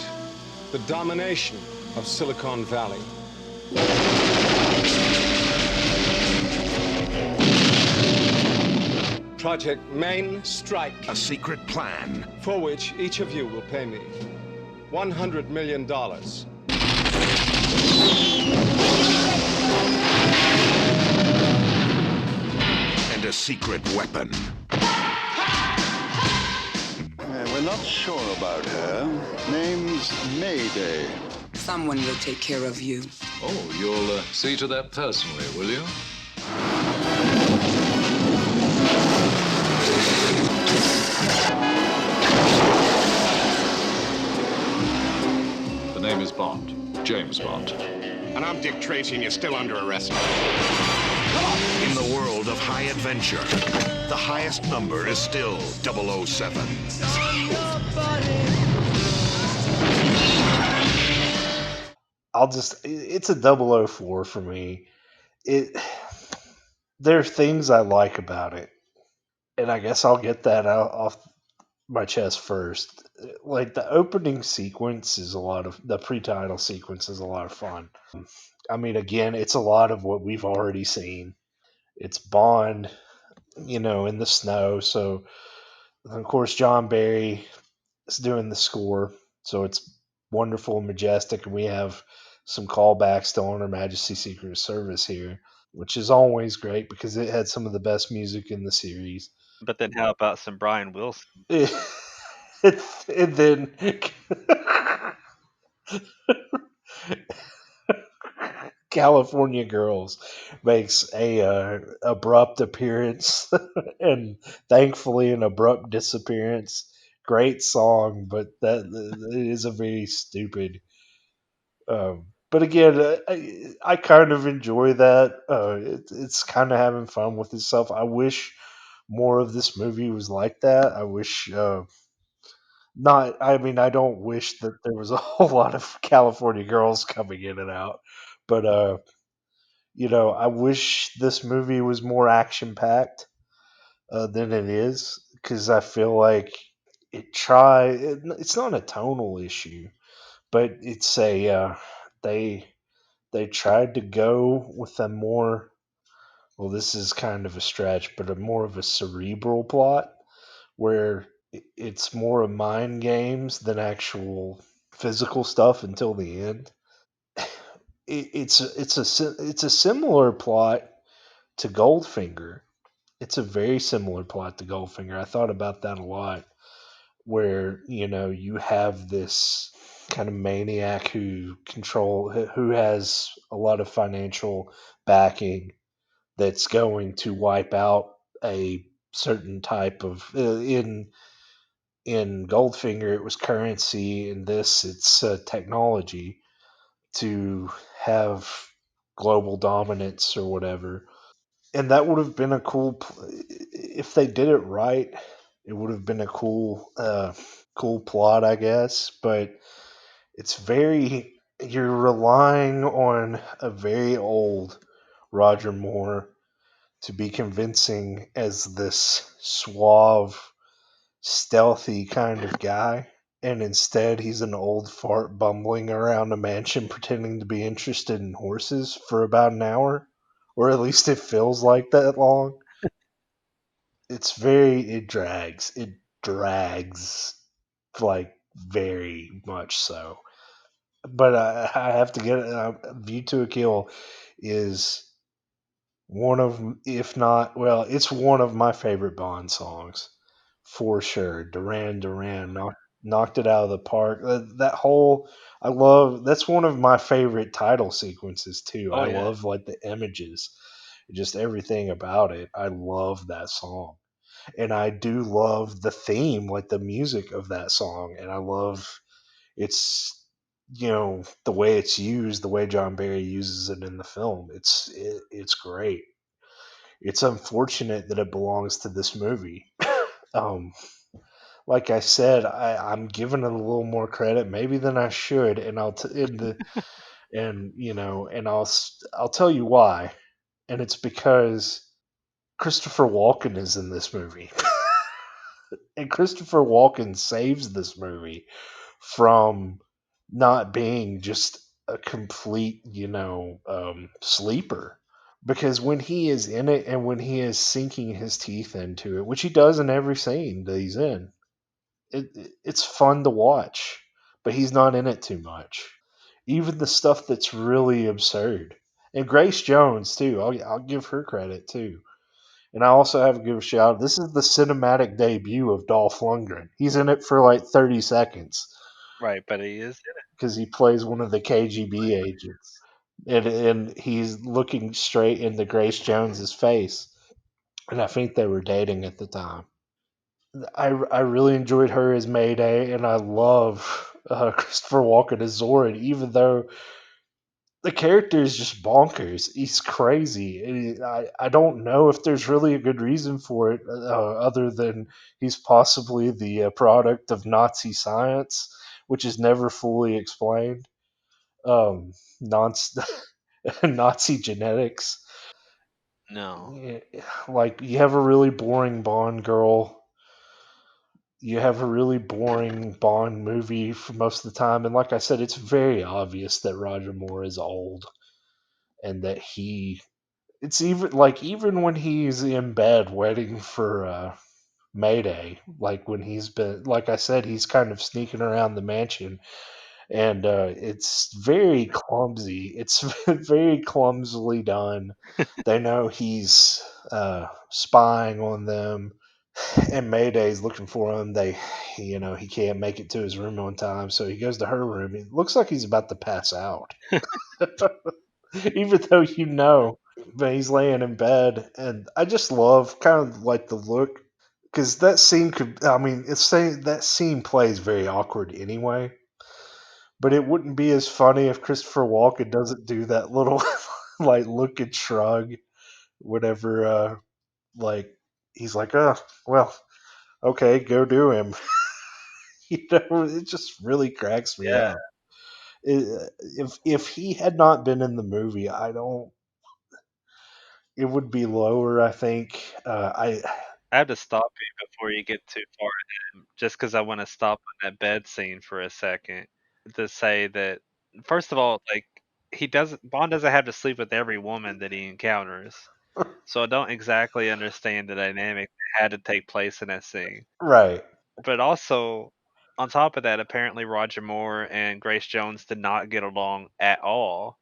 the domination of Silicon Valley. Project Main Strike. A secret plan. For which each of you will pay me $100 million. And a secret weapon. We're not sure about her. Name's Mayday. Someone will take care of you. Oh, you'll see to that personally, will you? The name is Bond. James Bond. And I'm Dick Tracy, and you're still under arrest. In the world of high adventure, the highest number is still 007. It's a 004 for me. There are things I like about it, and I guess I'll get that out off my chest first. Like the opening sequence is the pre-title sequence is a lot of fun. I mean, again, it's a lot of what we've already seen. It's Bond, in the snow. So, of course, John Barry is doing the score. So it's wonderful and majestic. And we have some callbacks to On Her Majesty's Secret Service here, which is always great because it had some of the best music in the series. But then how about some Brian Wilson? And then California Girls makes a abrupt appearance and thankfully an abrupt disappearance. Great song, but that it is a very stupid. But again, I kind of enjoy that. It's kind of having fun with itself. I wish more of this movie was like that. I wish not. I mean, I don't wish that there was a whole lot of California Girls coming in and out, but I wish this movie was more action packed than it is because I feel like it's not a tonal issue, but it's a they tried to go with a more, well, this is kind of a stretch, but a more of a cerebral plot where it's more of mind games than actual physical stuff until the end. It's a similar plot to Goldfinger. It's a very similar plot to Goldfinger. I thought about that a lot, where you have this kind of maniac who has a lot of financial backing that's going to wipe out a certain type of in Goldfinger it was currency. In this it's technology to have global dominance or whatever. And that would have been a if they did it right. It would have been a cool plot, I guess. But it's you're relying on a very old Roger Moore to be convincing as this suave, stealthy kind of guy. And instead, he's an old fart bumbling around a mansion pretending to be interested in horses for about an hour. Or at least it feels like that long. It drags. It drags, like, very much so. But I have to get View to a Kill is one of, if not, well, it's one of my favorite Bond songs for sure. Duran Duran knocked it out of the park. That whole, that's one of my favorite title sequences too. Oh I yeah. love like the images, just everything about it. I love that song. And I do love the theme, like the music of that song. And I love it's the way it's used, the way John Barry uses it in the film. It's great. It's unfortunate that it belongs to this movie. um, like I said, I'm giving it a little more credit maybe than I should, and I'll tell you why. And it's because Christopher Walken is in this movie. And Christopher Walken saves this movie from not being just a complete, sleeper. Because when he is in it and when he is sinking his teeth into it, which he does in every scene that he's in, it's fun to watch. But he's not in it too much. Even the stuff that's really absurd. And Grace Jones too. I'll give her credit too. And I also have to give a shout. This is the cinematic debut of Dolph Lundgren. He's in it for like 30 seconds. Right, but he is in it. because he plays one of the KGB agents, and he's looking straight into Grace Jones's face, and I think they were dating at the time. I really enjoyed her as Mayday, and I love Christopher Walken as Zoran, even though the character is just bonkers. He's crazy. I don't know if there's really a good reason for it, other than he's possibly the product of Nazi science, which is never fully explained. Nazi, Nazi genetics. No. Yeah, like you have a really boring Bond girl. You have a really boring Bond movie for most of the time, and like I said, it's very obvious that Roger Moore is old and that he it's even when he's in bed waiting for Mayday, like when he's been like I said, he's kind of sneaking around the mansion, and it's very clumsy. It's very clumsily done. They know he's spying on them, and Mayday's looking for him. He can't make it to his room on time, so he goes to her room. It looks like he's about to pass out, even though but he's laying in bed, and I just love kind of like the look because that scene could. I mean, it's saying that scene plays very awkward anyway, but it wouldn't be as funny if Christopher Walken doesn't do that little like look and shrug whenever like he's like, oh well, okay, go do him. It just really cracks me Yeah. up. If he had not been in the movie, I don't. It would be lower, I think. I have to stop you before you get too far ahead, just because I want to stop on that bed scene for a second to say that first of all, like Bond doesn't have to sleep with every woman that he encounters, so I don't exactly understand the dynamic that had to take place in that scene. Right. But also, on top of that, apparently Roger Moore and Grace Jones did not get along at all.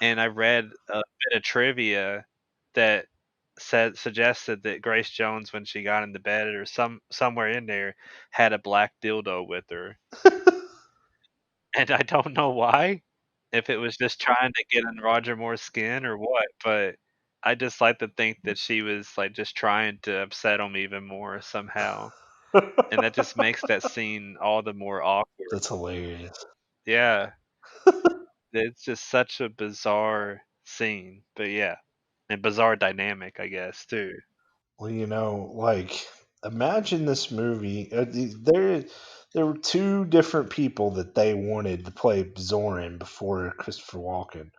And I read a bit of trivia that suggested that Grace Jones, when she got into bed or somewhere in there, had a black dildo with her, and I don't know why, if it was just trying to get in Roger Moore's skin or what, but I just like to think that she was like just trying to upset him even more somehow, and that just makes that scene all the more awkward. That's hilarious. Yeah, it's just such a bizarre scene, but yeah. And bizarre dynamic, I guess, too. Well, like imagine this movie. There were two different people that they wanted to play Zoran before Christopher Walken.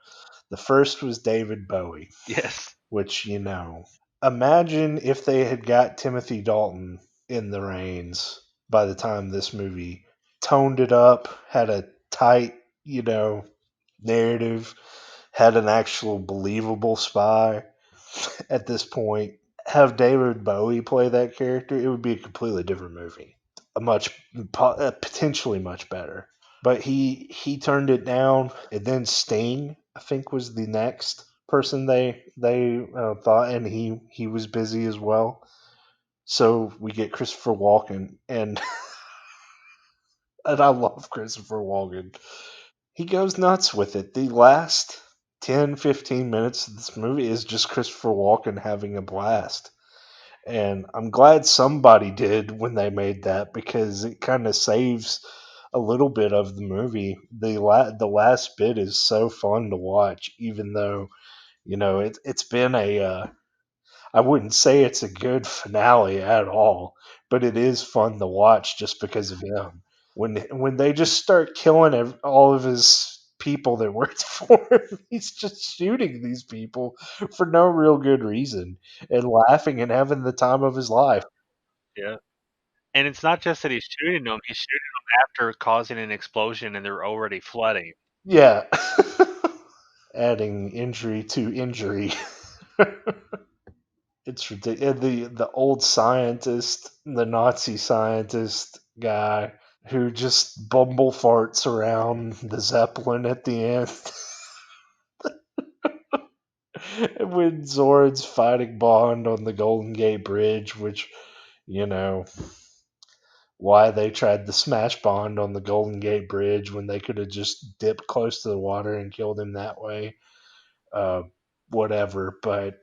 The first was David Bowie, Yes. which imagine if they had got Timothy Dalton in the reins by the time this movie toned it up, had a tight, narrative, had an actual believable spy at this point. Have David Bowie play that character, it would be a completely different movie. Potentially much better. But he turned it down, and then Sting, I think, was the next person they thought, and he was busy as well. So we get Christopher Walken, and and I love Christopher Walken. He goes nuts with it. The last 10-15 minutes of this movie is just Christopher Walken having a blast. And I'm glad somebody did when they made that because it kind of saves a little bit of the movie. The last bit is so fun to watch, even though it's been I wouldn't say it's a good finale at all, but it is fun to watch just because of him. When they just start killing all of his people that worked for him, he's just shooting these people for no real good reason and laughing and having the time of his life. Yeah. And it's not just that he's shooting them after causing an explosion and they're already flooding. Yeah. Adding injury to injury. It's ridiculous. The old scientist, the Nazi scientist guy who just bumble farts around the Zeppelin at the end. When Zord's fighting Bond on the Golden Gate Bridge, which, you know, why they tried to smash Bond on the Golden Gate Bridge when they could have just dipped close to the water and killed him that way. Uh, Whatever, but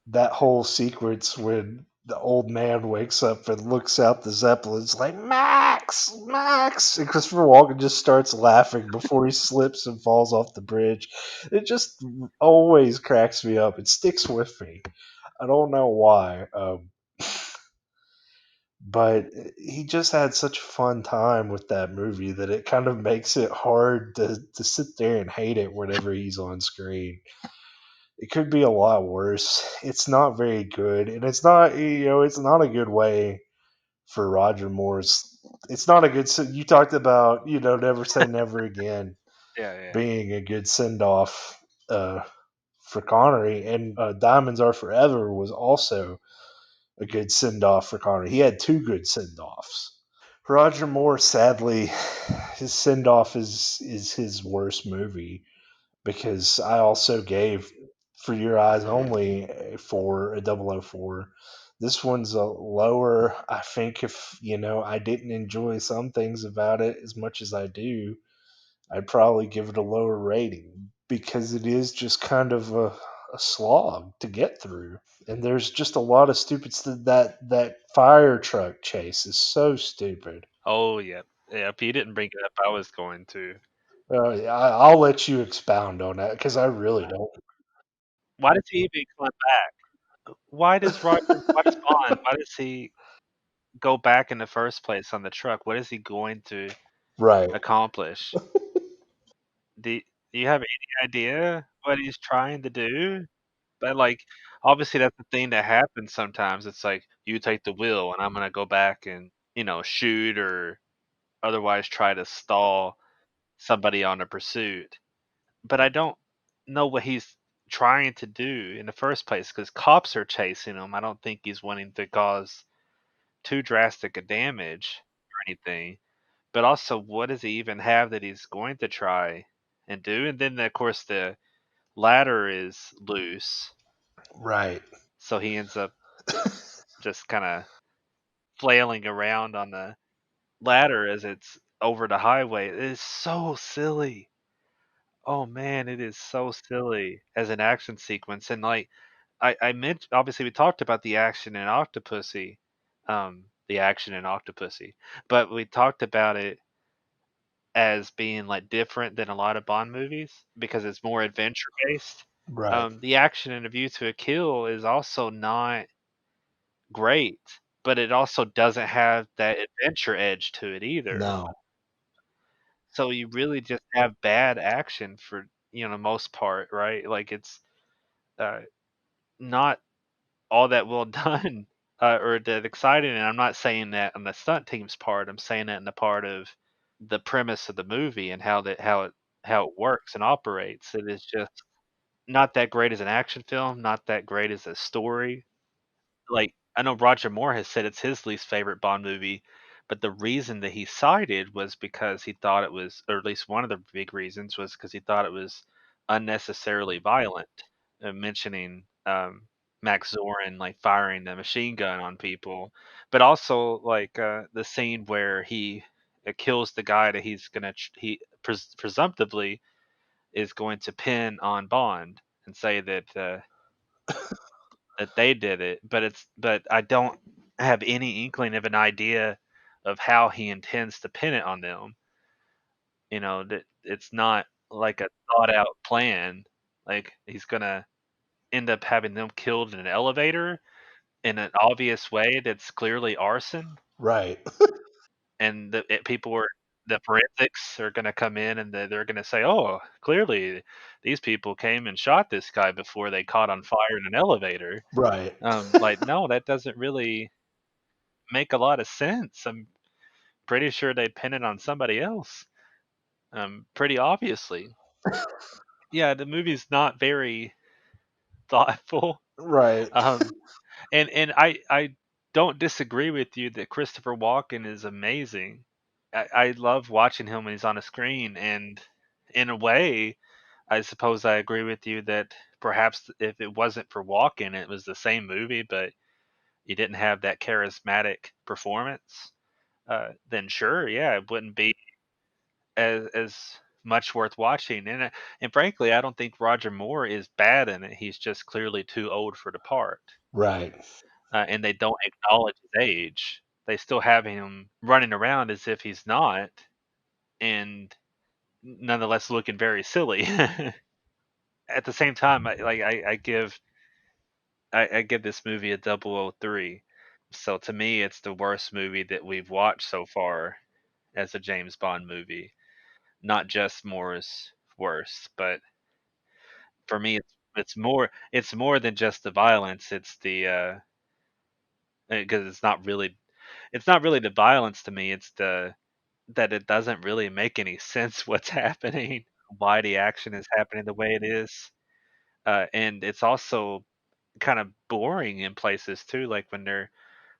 that whole sequence when the old man wakes up and looks out the Zeppelin's like, Max, Max, and Christopher Walken just starts laughing before he slips and falls off the bridge. It just always cracks me up. It sticks with me. I don't know why. But he just had such a fun time with that movie that it kind of makes it hard to sit there and hate it whenever he's on screen. It could be a lot worse. It's not very good, and it's not, it's not a good way for Roger Moore's. It's not a good. You talked about, never say never again Yeah, yeah. being a good send off for Connery, and Diamonds Are Forever was also a good send off for Connery. He had two good send offs. Roger Moore, sadly, his send off is his worst movie, because I also gave For Your Eyes Only for a 004. This one's a lower. I think if I didn't enjoy some things about it as much as I do, I'd probably give it a lower rating, because it is just kind of a slog to get through. And there's just a lot of stupid that fire truck chase is so stupid. Oh, yeah. Yeah, if you didn't bring it up, I was going to. I'll let you expound on that because I really don't. Why does he even come back? Why does Bond, why does he go back in the first place on the truck? What is he going to Right. accomplish? Do, do you have any idea what he's trying to do? But, like, obviously, that's the thing that happens sometimes. It's like, you take the wheel, and I'm gonna go back and, shoot or otherwise try to stall somebody on a pursuit. But I don't know what he's trying to do in the first place, because cops are chasing him. I don't think he's wanting to cause too drastic a damage or anything. But also, what does he even have that he's going to try and do? And then, of course, the ladder is loose, Right. so he ends up just kind of flailing around on the ladder as it's over the highway. It is so silly. Oh man, it is so silly as an action sequence. And like I mentioned, obviously we talked about the action in Octopussy, but we talked about it as being like different than a lot of Bond movies because it's more adventure based. Right. The action in A View to a Kill is also not great, but it also doesn't have that adventure edge to it either. No. So you really just have bad action for, most part, right? Like it's uh, not all that well done or that exciting. And I'm not saying that on the stunt team's part. I'm saying that in the part of the premise of the movie and how it works and operates. It is just not that great as an action film, not that great as a story. Like, I know Roger Moore has said it's his least favorite Bond movie, but the reason that he cited was because he thought it was, or at least one of the big reasons was because he thought it was unnecessarily violent, mentioning Max Zorin like firing the machine gun on people, but also like the scene where he kills the guy that he presumptively is going to pin on Bond and say that they did it, but I don't have any inkling of an idea of how he intends to pin it on them. That it's not like a thought out plan. Like he's gonna end up having them killed in an elevator in an obvious way that's clearly arson, Right. and the forensics are gonna come in and they're gonna say, "Oh, clearly these people came and shot this guy before they caught on fire in an elevator." Right. Like, no, that doesn't really make a lot of sense. I'm pretty sure they pin it on somebody else. Pretty obviously. Yeah, the movie's not very thoughtful. Right. Um, and I don't disagree with you that Christopher Walken is amazing. I love watching him when he's on a screen, and in a way, I suppose I agree with you that perhaps if it wasn't for Walken, it was the same movie. But you didn't have that charismatic performance, then sure, yeah, it wouldn't be as much worth watching. And frankly, I don't think Roger Moore is bad in it. He's just clearly too old for the part, Right. and they don't acknowledge his age. They still have him running around as if he's not, and nonetheless looking very silly. At the same time, I give this movie a 003. So to me, it's the worst movie that we've watched so far as a James Bond movie. Not just Moore's worst, but for me, it's more than just the violence. It's the because it's not really the violence to me. It's the that it doesn't really make any sense what's happening, why the action is happening the way it is, and it's also kind of boring in places too, like when they're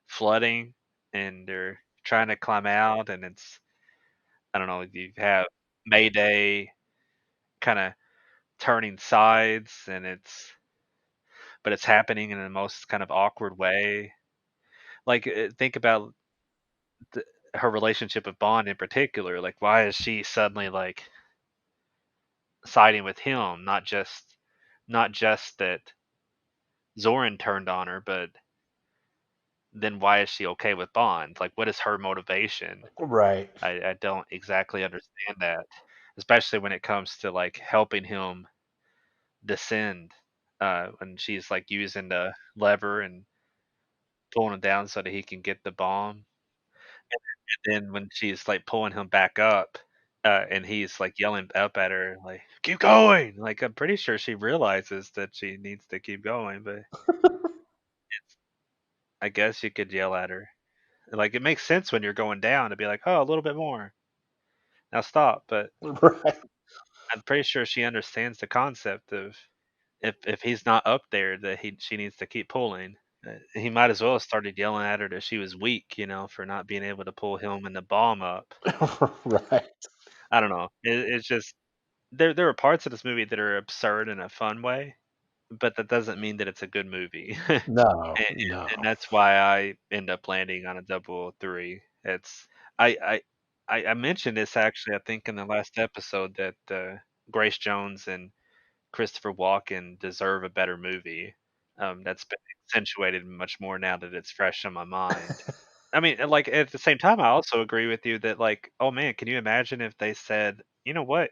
flooding and they're trying to climb out, and it's I don't know, you have Mayday kind of turning sides, and it's happening in the most kind of awkward way. Like think about the, her relationship with Bond in particular. Like why is she suddenly like siding with him? Not just that Zoran turned on her, but then why is she okay with Bond? Like what is her motivation? Right. I don't exactly understand that, especially when it comes to like helping him descend. When she's like using the lever and pulling him down so that he can get the bomb. And then when she's like pulling him back up, and he's like yelling up at her, like, keep going. Like, I'm pretty sure she realizes that she needs to keep going, but I guess you could yell at her. Like, it makes sense when you're going down to be like, oh, a little bit more. Now stop. But Right. I'm pretty sure she understands the concept of if he's not up there, that she needs to keep pulling. He might as well have started yelling at her that she was weak, for not being able to pull him and the bomb up. Right. I don't know. It's just there are parts of this movie that are absurd in a fun way, but that doesn't mean that it's a good movie. and, No, and no. that's why I end up landing on a 003. It's I I mentioned this actually I think in the last episode that Grace Jones and Christopher Walken deserve a better movie. That's been accentuated much more now that it's fresh on my mind. I mean, like at the same time, I also agree with you that like, oh man, can you imagine if they said, you know what,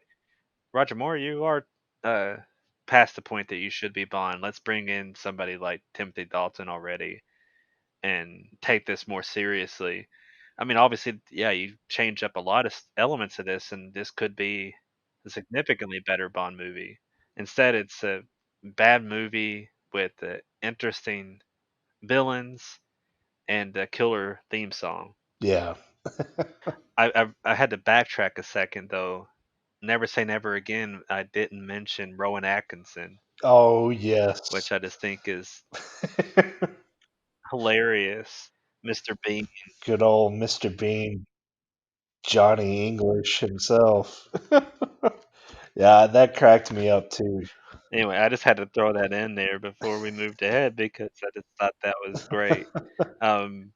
Roger Moore, you are uh, past the point that you should be Bond. Let's bring in somebody like Timothy Dalton already and take this more seriously. I mean, obviously, yeah, you change up a lot of elements of this, and this could be a significantly better Bond movie. Instead, it's a bad movie with interesting villains and a killer theme song. Yeah. I had to backtrack a second though. Never Say Never Again. I didn't mention Rowan Atkinson, Oh, yes. which I just think is hilarious. Mr. Bean. Good old Mr. Bean, Johnny English himself. Yeah, that cracked me up too. Anyway, I just had to throw that in there before we moved ahead because I just thought that was great. Um,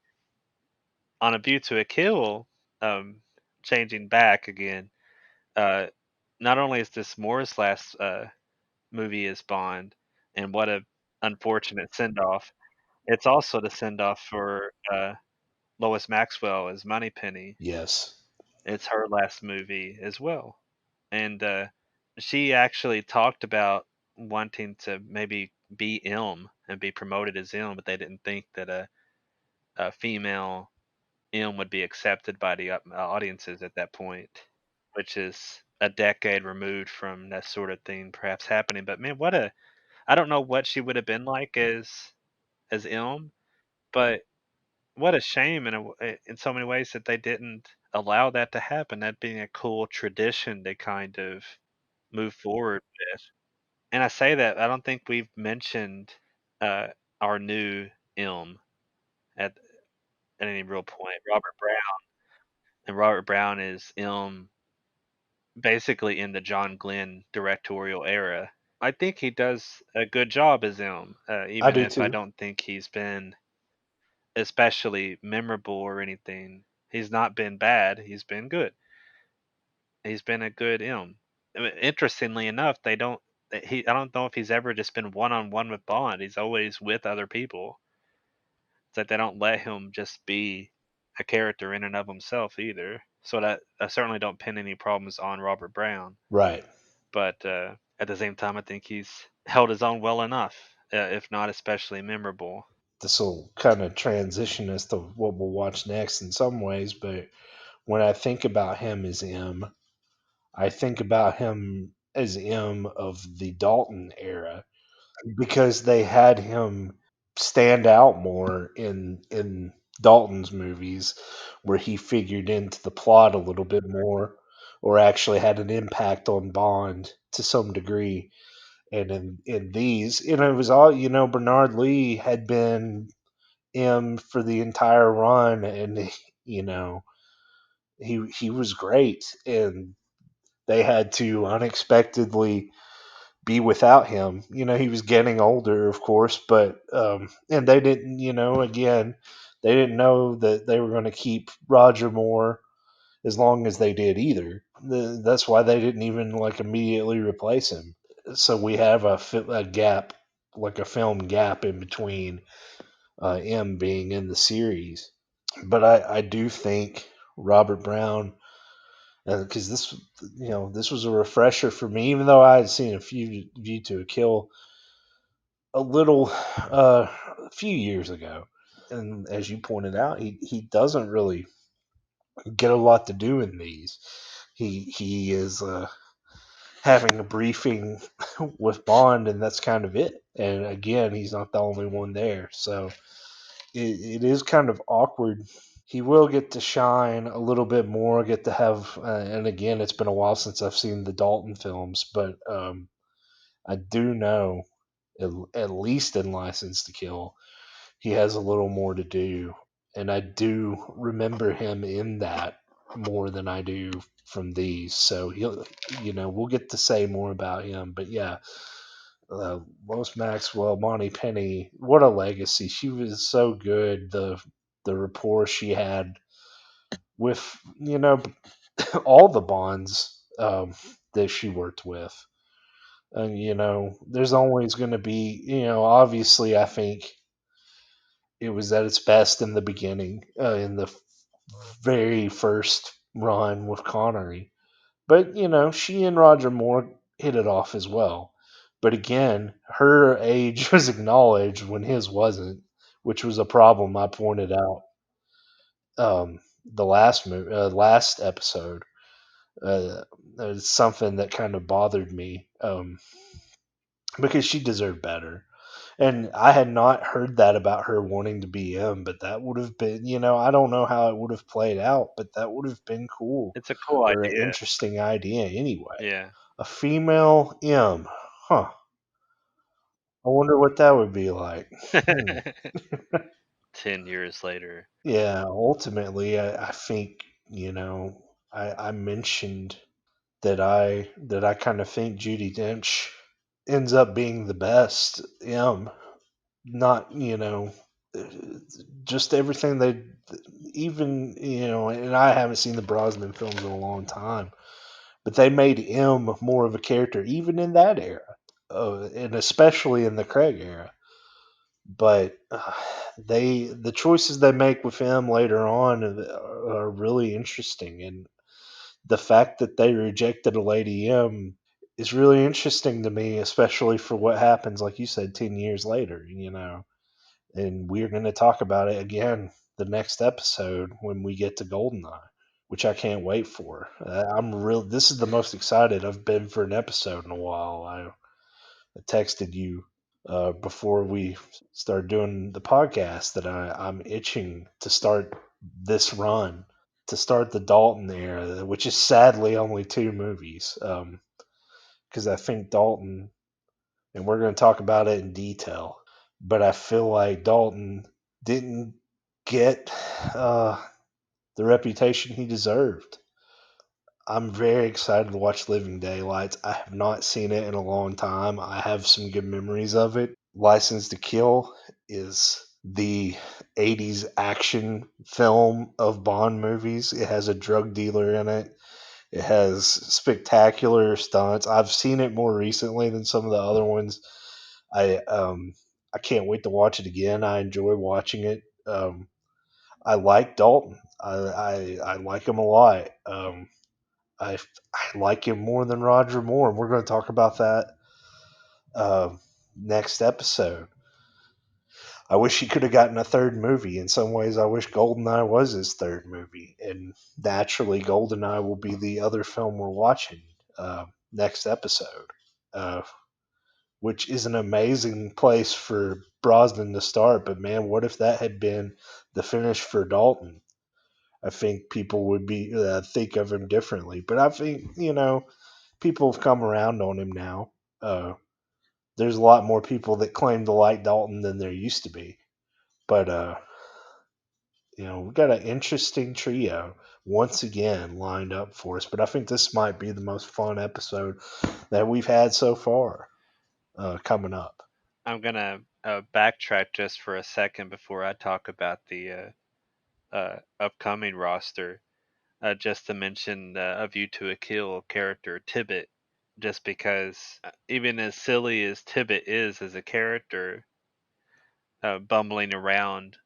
on A View to a Kill, um, changing back again. Uh, not only is this Moore's last movie as Bond, and what a unfortunate send off. It's also the send off for Lois Maxwell as Moneypenny. Yes. It's her last movie as well, and she actually talked about wanting to maybe be M and be promoted as M, but they didn't think that a female M would be accepted by the audiences at that point, which is a decade removed from that sort of thing perhaps happening. But man, I don't know what she would have been like as M, but what a shame in so many ways that they didn't allow that to happen. That being a cool tradition to kind of move forward with. And I say that I don't think we've mentioned uh, our new M at any real point. Robert Brown, and Robert Brown is M basically in the John Glenn directorial era. I think he does a good job as M, I even do if I too. don't think he's been especially memorable or anything. He's not been bad. He's been good. He's been a good M. Interestingly enough, they don't. I don't know if he's ever just been one on one with Bond. He's always with other people. It's like they don't let him just be a character in and of himself either. So that I certainly don't pin any problems on Robert Brown. Right. But at the same time, I think he's held his own well enough, if not especially memorable. This will kind of transition us to what we'll watch next in some ways, but when I think about him as M, I think about him as M of the Dalton era because they had him stand out more in Dalton's movies where he figured into the plot a little bit more or actually had an impact on Bond to some degree. And in these, it was all, Bernard Lee had been M for the entire run, and you know, he was great, and they had to unexpectedly be without him. He was getting older, of course, but and they didn't, again, they didn't know that they were going to keep Roger Moore as long as they did either. That's why they didn't even like immediately replace him. So we have a gap, like a film gap in between M being in the series. But I do think Robert Brown, because this was a refresher for me, even though I had seen a few View to a Kill a few years ago, and as you pointed out, he doesn't really get a lot to do in these. He is having a briefing with Bond, and that's kind of it. And again, he's not the only one there, so it is kind of awkward. He will get to shine a little bit more, get to have, and again, it's been a while since I've seen the Dalton films, but I do know, at least in License to Kill, he has a little more to do, and I do remember him in that more than I do from these. So we'll get to say more about him, but yeah, Lois Maxwell, Monty Penny, what a legacy! She was so good. The rapport she had with all the Bonds that she worked with. And there's always going to be, obviously, I think it was at its best in the beginning, in the very first run with Connery. But she and Roger Moore hit it off as well. But again, her age was acknowledged when his wasn't, which was a problem I pointed out the last episode. It's something that kind of bothered me because she deserved better. And I had not heard that about her wanting to be M, but that would have been, I don't know how it would have played out, but that would have been cool It's a cool or an idea. interesting idea anyway. Yeah. A female M. Huh. I wonder what that would be like. 10 years later. Yeah, ultimately, I think, I mentioned that I kind of think Judy Dench ends up being the best M. Not, uh, just everything they, even, and I haven't seen the Brosnan films in a long time, but they made M more of a character even in that era, and especially in the Craig era. But the choices they make with him later on are really interesting, and the fact that they rejected a Lady M is really interesting to me, especially for what happens, like you said, 10 years later. And we're going to talk about it again the next episode when we get to Goldeneye, which I can't wait for. I'm real. This is the most excited I've been for an episode in a while. I texted you before we started doing the podcast that I'm itching to start this run, to start the Dalton era, which is sadly only two movies. Because I think Dalton, and we're going to talk about it in detail, but I feel like Dalton didn't get the reputation he deserved. I'm very excited to watch Living Daylights. I have not seen it in a long time. I have some good memories of it. License to Kill is the '80s action film of Bond movies. It has a drug dealer in it. It has spectacular stunts. I've seen it more recently than some of the other ones. I um I can't wait to watch it again. I enjoy watching it. I like Dalton. I like him a lot. I like him more than Roger Moore. And we're going to talk about that uh, next episode. I wish he could have gotten a third movie. In some ways, I wish Goldeneye was his third movie. And naturally, Goldeneye will be the other film we're watching next episode, uh, which is an amazing place for Brosnan to start. But man, what if that had been the finish for Dalton? I think people would be think of him differently. But I think people have come around on him now. There's a lot more people that claim to like Dalton than there used to be. But we got an interesting trio once again lined up for us. But I think this might be the most fun episode that we've had so far coming up. I'm gonna backtrack just for a second before I talk about the upcoming roster. Just to mention A View to a Kill character Tibbet, just because even as silly as Tibbet is as a character, bumbling around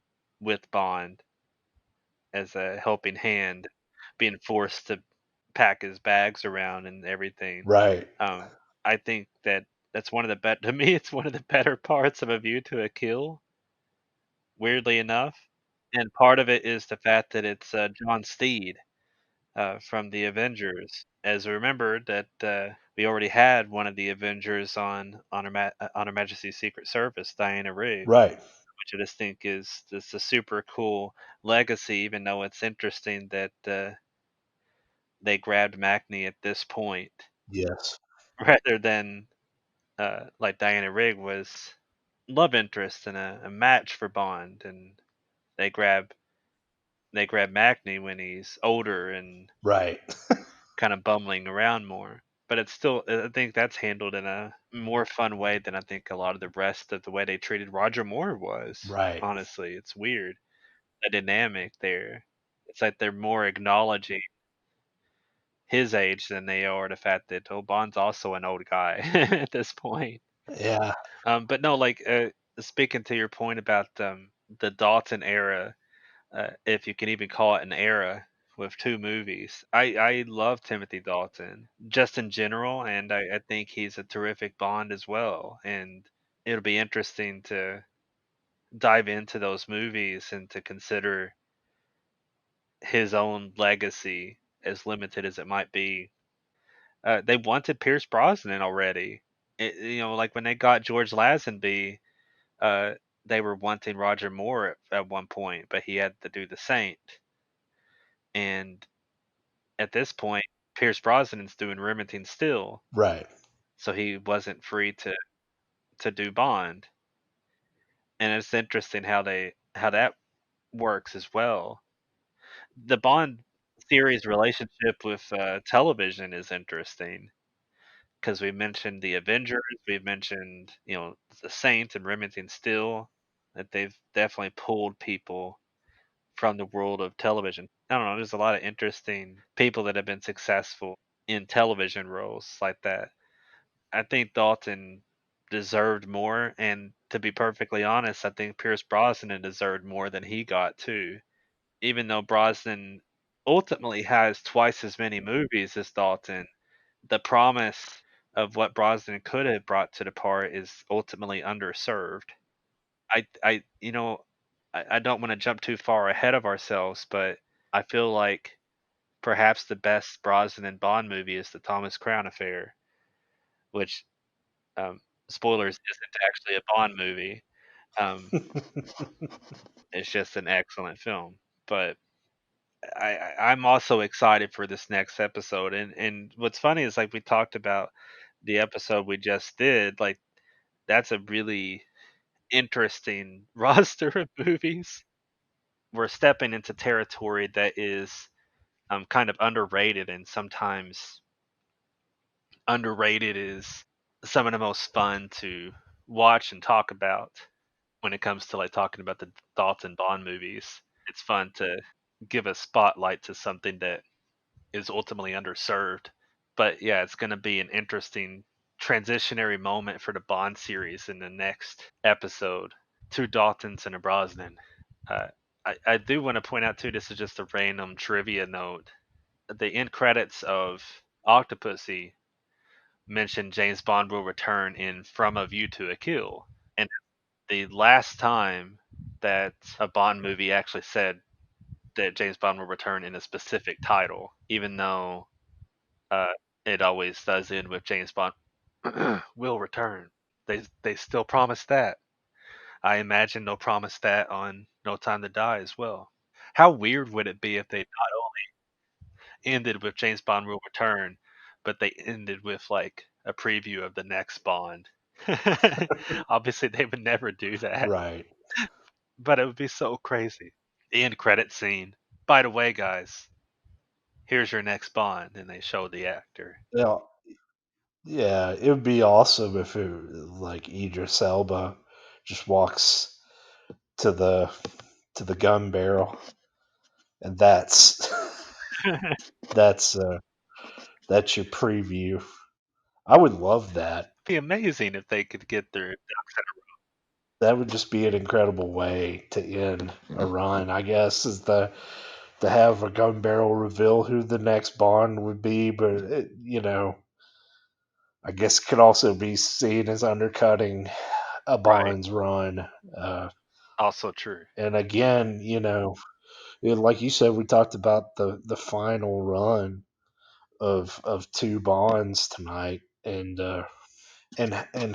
with Bond as a helping hand, being forced to pack his bags around and everything. Right. I think that's one of the to me it's one of the better parts of A View to a Kill. Weirdly enough, and part of it is the fact that it's John Steed from the Avengers. As we remember that we already had one of the Avengers on Her Majesty's Secret Service, Diana Rigg, Right. which I just think is just a super cool legacy. Even though it's interesting that they grabbed Macney at this point, Yes. rather than like Diana Rigg was love interest and a match for Bond, and they grab Macney when he's older and Right. kind of bumbling around more. But it's still, I think that's handled in a more fun way than I think a lot of the rest of the way they treated Roger Moore was. Right. Honestly, it's weird, the dynamic there. It's like they're more acknowledging his age than they are the fact that Bond's also an old guy at this point. Yeah. But no, like speaking to your point about the Dalton era, if you can even call it an era with two movies. I love Timothy Dalton just in general, and I think he's a terrific Bond as well. And it'll be interesting to dive into those movies and to consider his own legacy, as limited as it might be. They wanted Pierce Brosnan already. Like when they got George Lazenby, uh, they were wanting Roger Moore at one point, but he had to do The Saint. And at this point, Pierce Brosnan's doing Remington Steele, Right. so he wasn't free to do Bond. And it's interesting how that works as well. The Bond series relationship with television is interesting because we mentioned the Avengers, we've mentioned the Saint and Remington Steele, that they've definitely pulled people from the world of television. I don't know. There's a lot of interesting people that have been successful in television roles like that. I think Dalton deserved more, and to be perfectly honest, I think Pierce Brosnan deserved more than he got too. Even though Brosnan ultimately has twice as many movies as Dalton, the promise of what Brosnan could have brought to the part is ultimately underserved. I don't want to jump too far ahead of ourselves, but I feel like perhaps the best Brosnan and Bond movie is the Thomas Crown Affair, which um, spoilers isn't actually a Bond movie. Um, it's just an excellent film. But I'm also excited for this next episode. And what's funny is like we talked about the episode we just did. Like that's a really interesting roster of movies. We're stepping into territory that is kind of underrated, and sometimes underrated is some of the most fun to watch and talk about when it comes to like talking about the Dalton Bond movies. It's fun to give a spotlight to something that is ultimately underserved. But yeah, it's going to be an interesting transitionary moment for the Bond series in the next episode. Two Daltons and a Brosnan. Uh, I do want to point out too. This is just a random trivia note. The end credits of Octopussy mentioned James Bond will return in From a View to a Kill, and the last time that a Bond movie actually said that James Bond will return in a specific title, even though uh, it always does end with James Bond will return. They still promise that. I imagine they'll promise that on No Time to Die as well. How weird would it be if they not only ended with James Bond will return, but they ended with like a preview of the next Bond? Obviously, they would never do that, Right. but it would be so crazy. The end credit scene. By the way, guys, here's your next Bond, and they show the actor. Yeah. Yeah, it would be awesome if it like Idris Elba just walks to the gun barrel, and that's that's your preview. I would love that. Be amazing if they could get their ducks in That would just be an incredible way to end a run. I guess is the to have a gun barrel reveal who the next Bond would be, but I guess it could also be seen as undercutting a a row. Right. Bond's run. Uh, Also true. and again, like you said, we talked about the final run of two Bonds tonight, and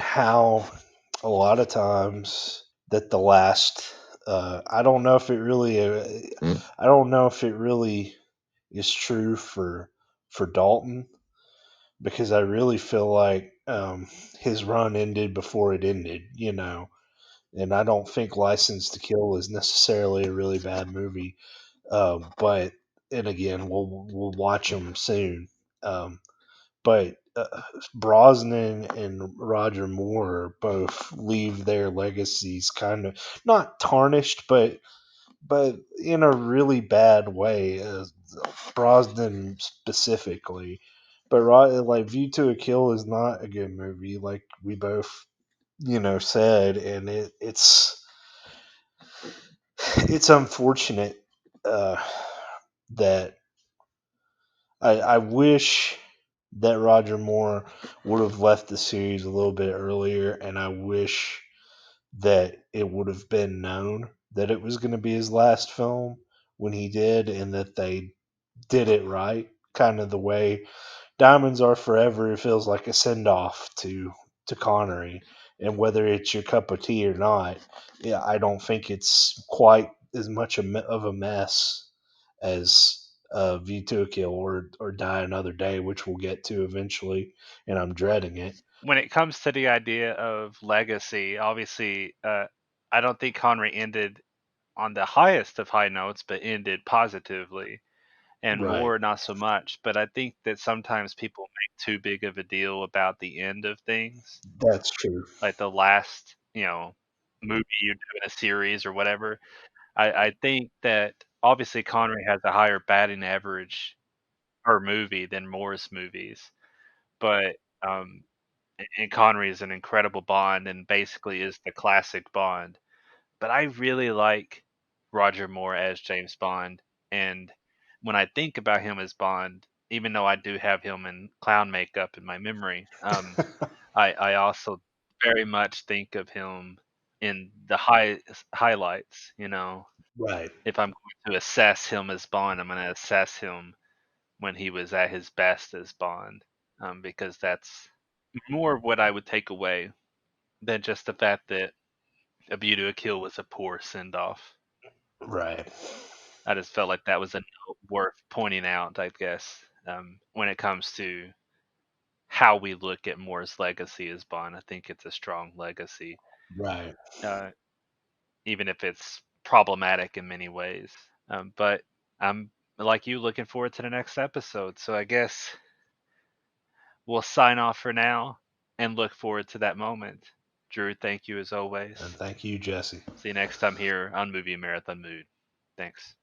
how a lot of times that the last I don't know if it really I don't know if it really is true for Dalton, because I really feel like his run ended before it ended, and I don't think License to Kill is necessarily a really bad movie. But and again, we'll watch them soon. But Brosnan and Roger Moore both leave their legacies kind of not tarnished, but in a really bad way. Brosnan specifically, but like View to a Kill is not a good movie, like we both said, and it's unfortunate uh, that I wish that Roger Moore would have left the series a little bit earlier, and I wish that it would have been known that it was going to be his last film when he did, and that they did it right, kind of the way Diamonds Are Forever feels like a send off to Connery, and whether it's your cup of tea or not, yeah, I don't think it's quite as much of a mess as View to a Kill or Die Another Day, which we'll get to eventually, and I'm dreading it. When it comes to the idea of legacy, obviously, I don't think Connery ended on the highest of high notes, but ended positively. And Right. Moore, not so much. But I think that sometimes people make too big of a deal about the end of things, That's true. like the last, movie you do in a series or whatever. I think that obviously Connery has a higher batting average per movie than Moore's movies, but and Connery is an incredible Bond and basically is the classic Bond. But I really like Roger Moore as James Bond, and when I think about him as Bond, even though I do have him in clown makeup in my memory, I also very much think of him in the highlights. Right. If I'm going to assess him as Bond, I'm going to assess him when he was at his best as Bond, because that's more of what I would take away than just the fact that A View to a Kill was a poor send off. Right. I just felt like that was a note worth pointing out, I guess, when it comes to how we look at Moore's legacy as Bond. I think it's a strong legacy, Right. uh, even if it's problematic in many ways. But I'm like you, looking forward to the next episode. So I guess we'll sign off for now and look forward to that moment. Drew, thank you as always. And thank you, Jesse. See you next time here on Movie Marathon Mood. Thanks.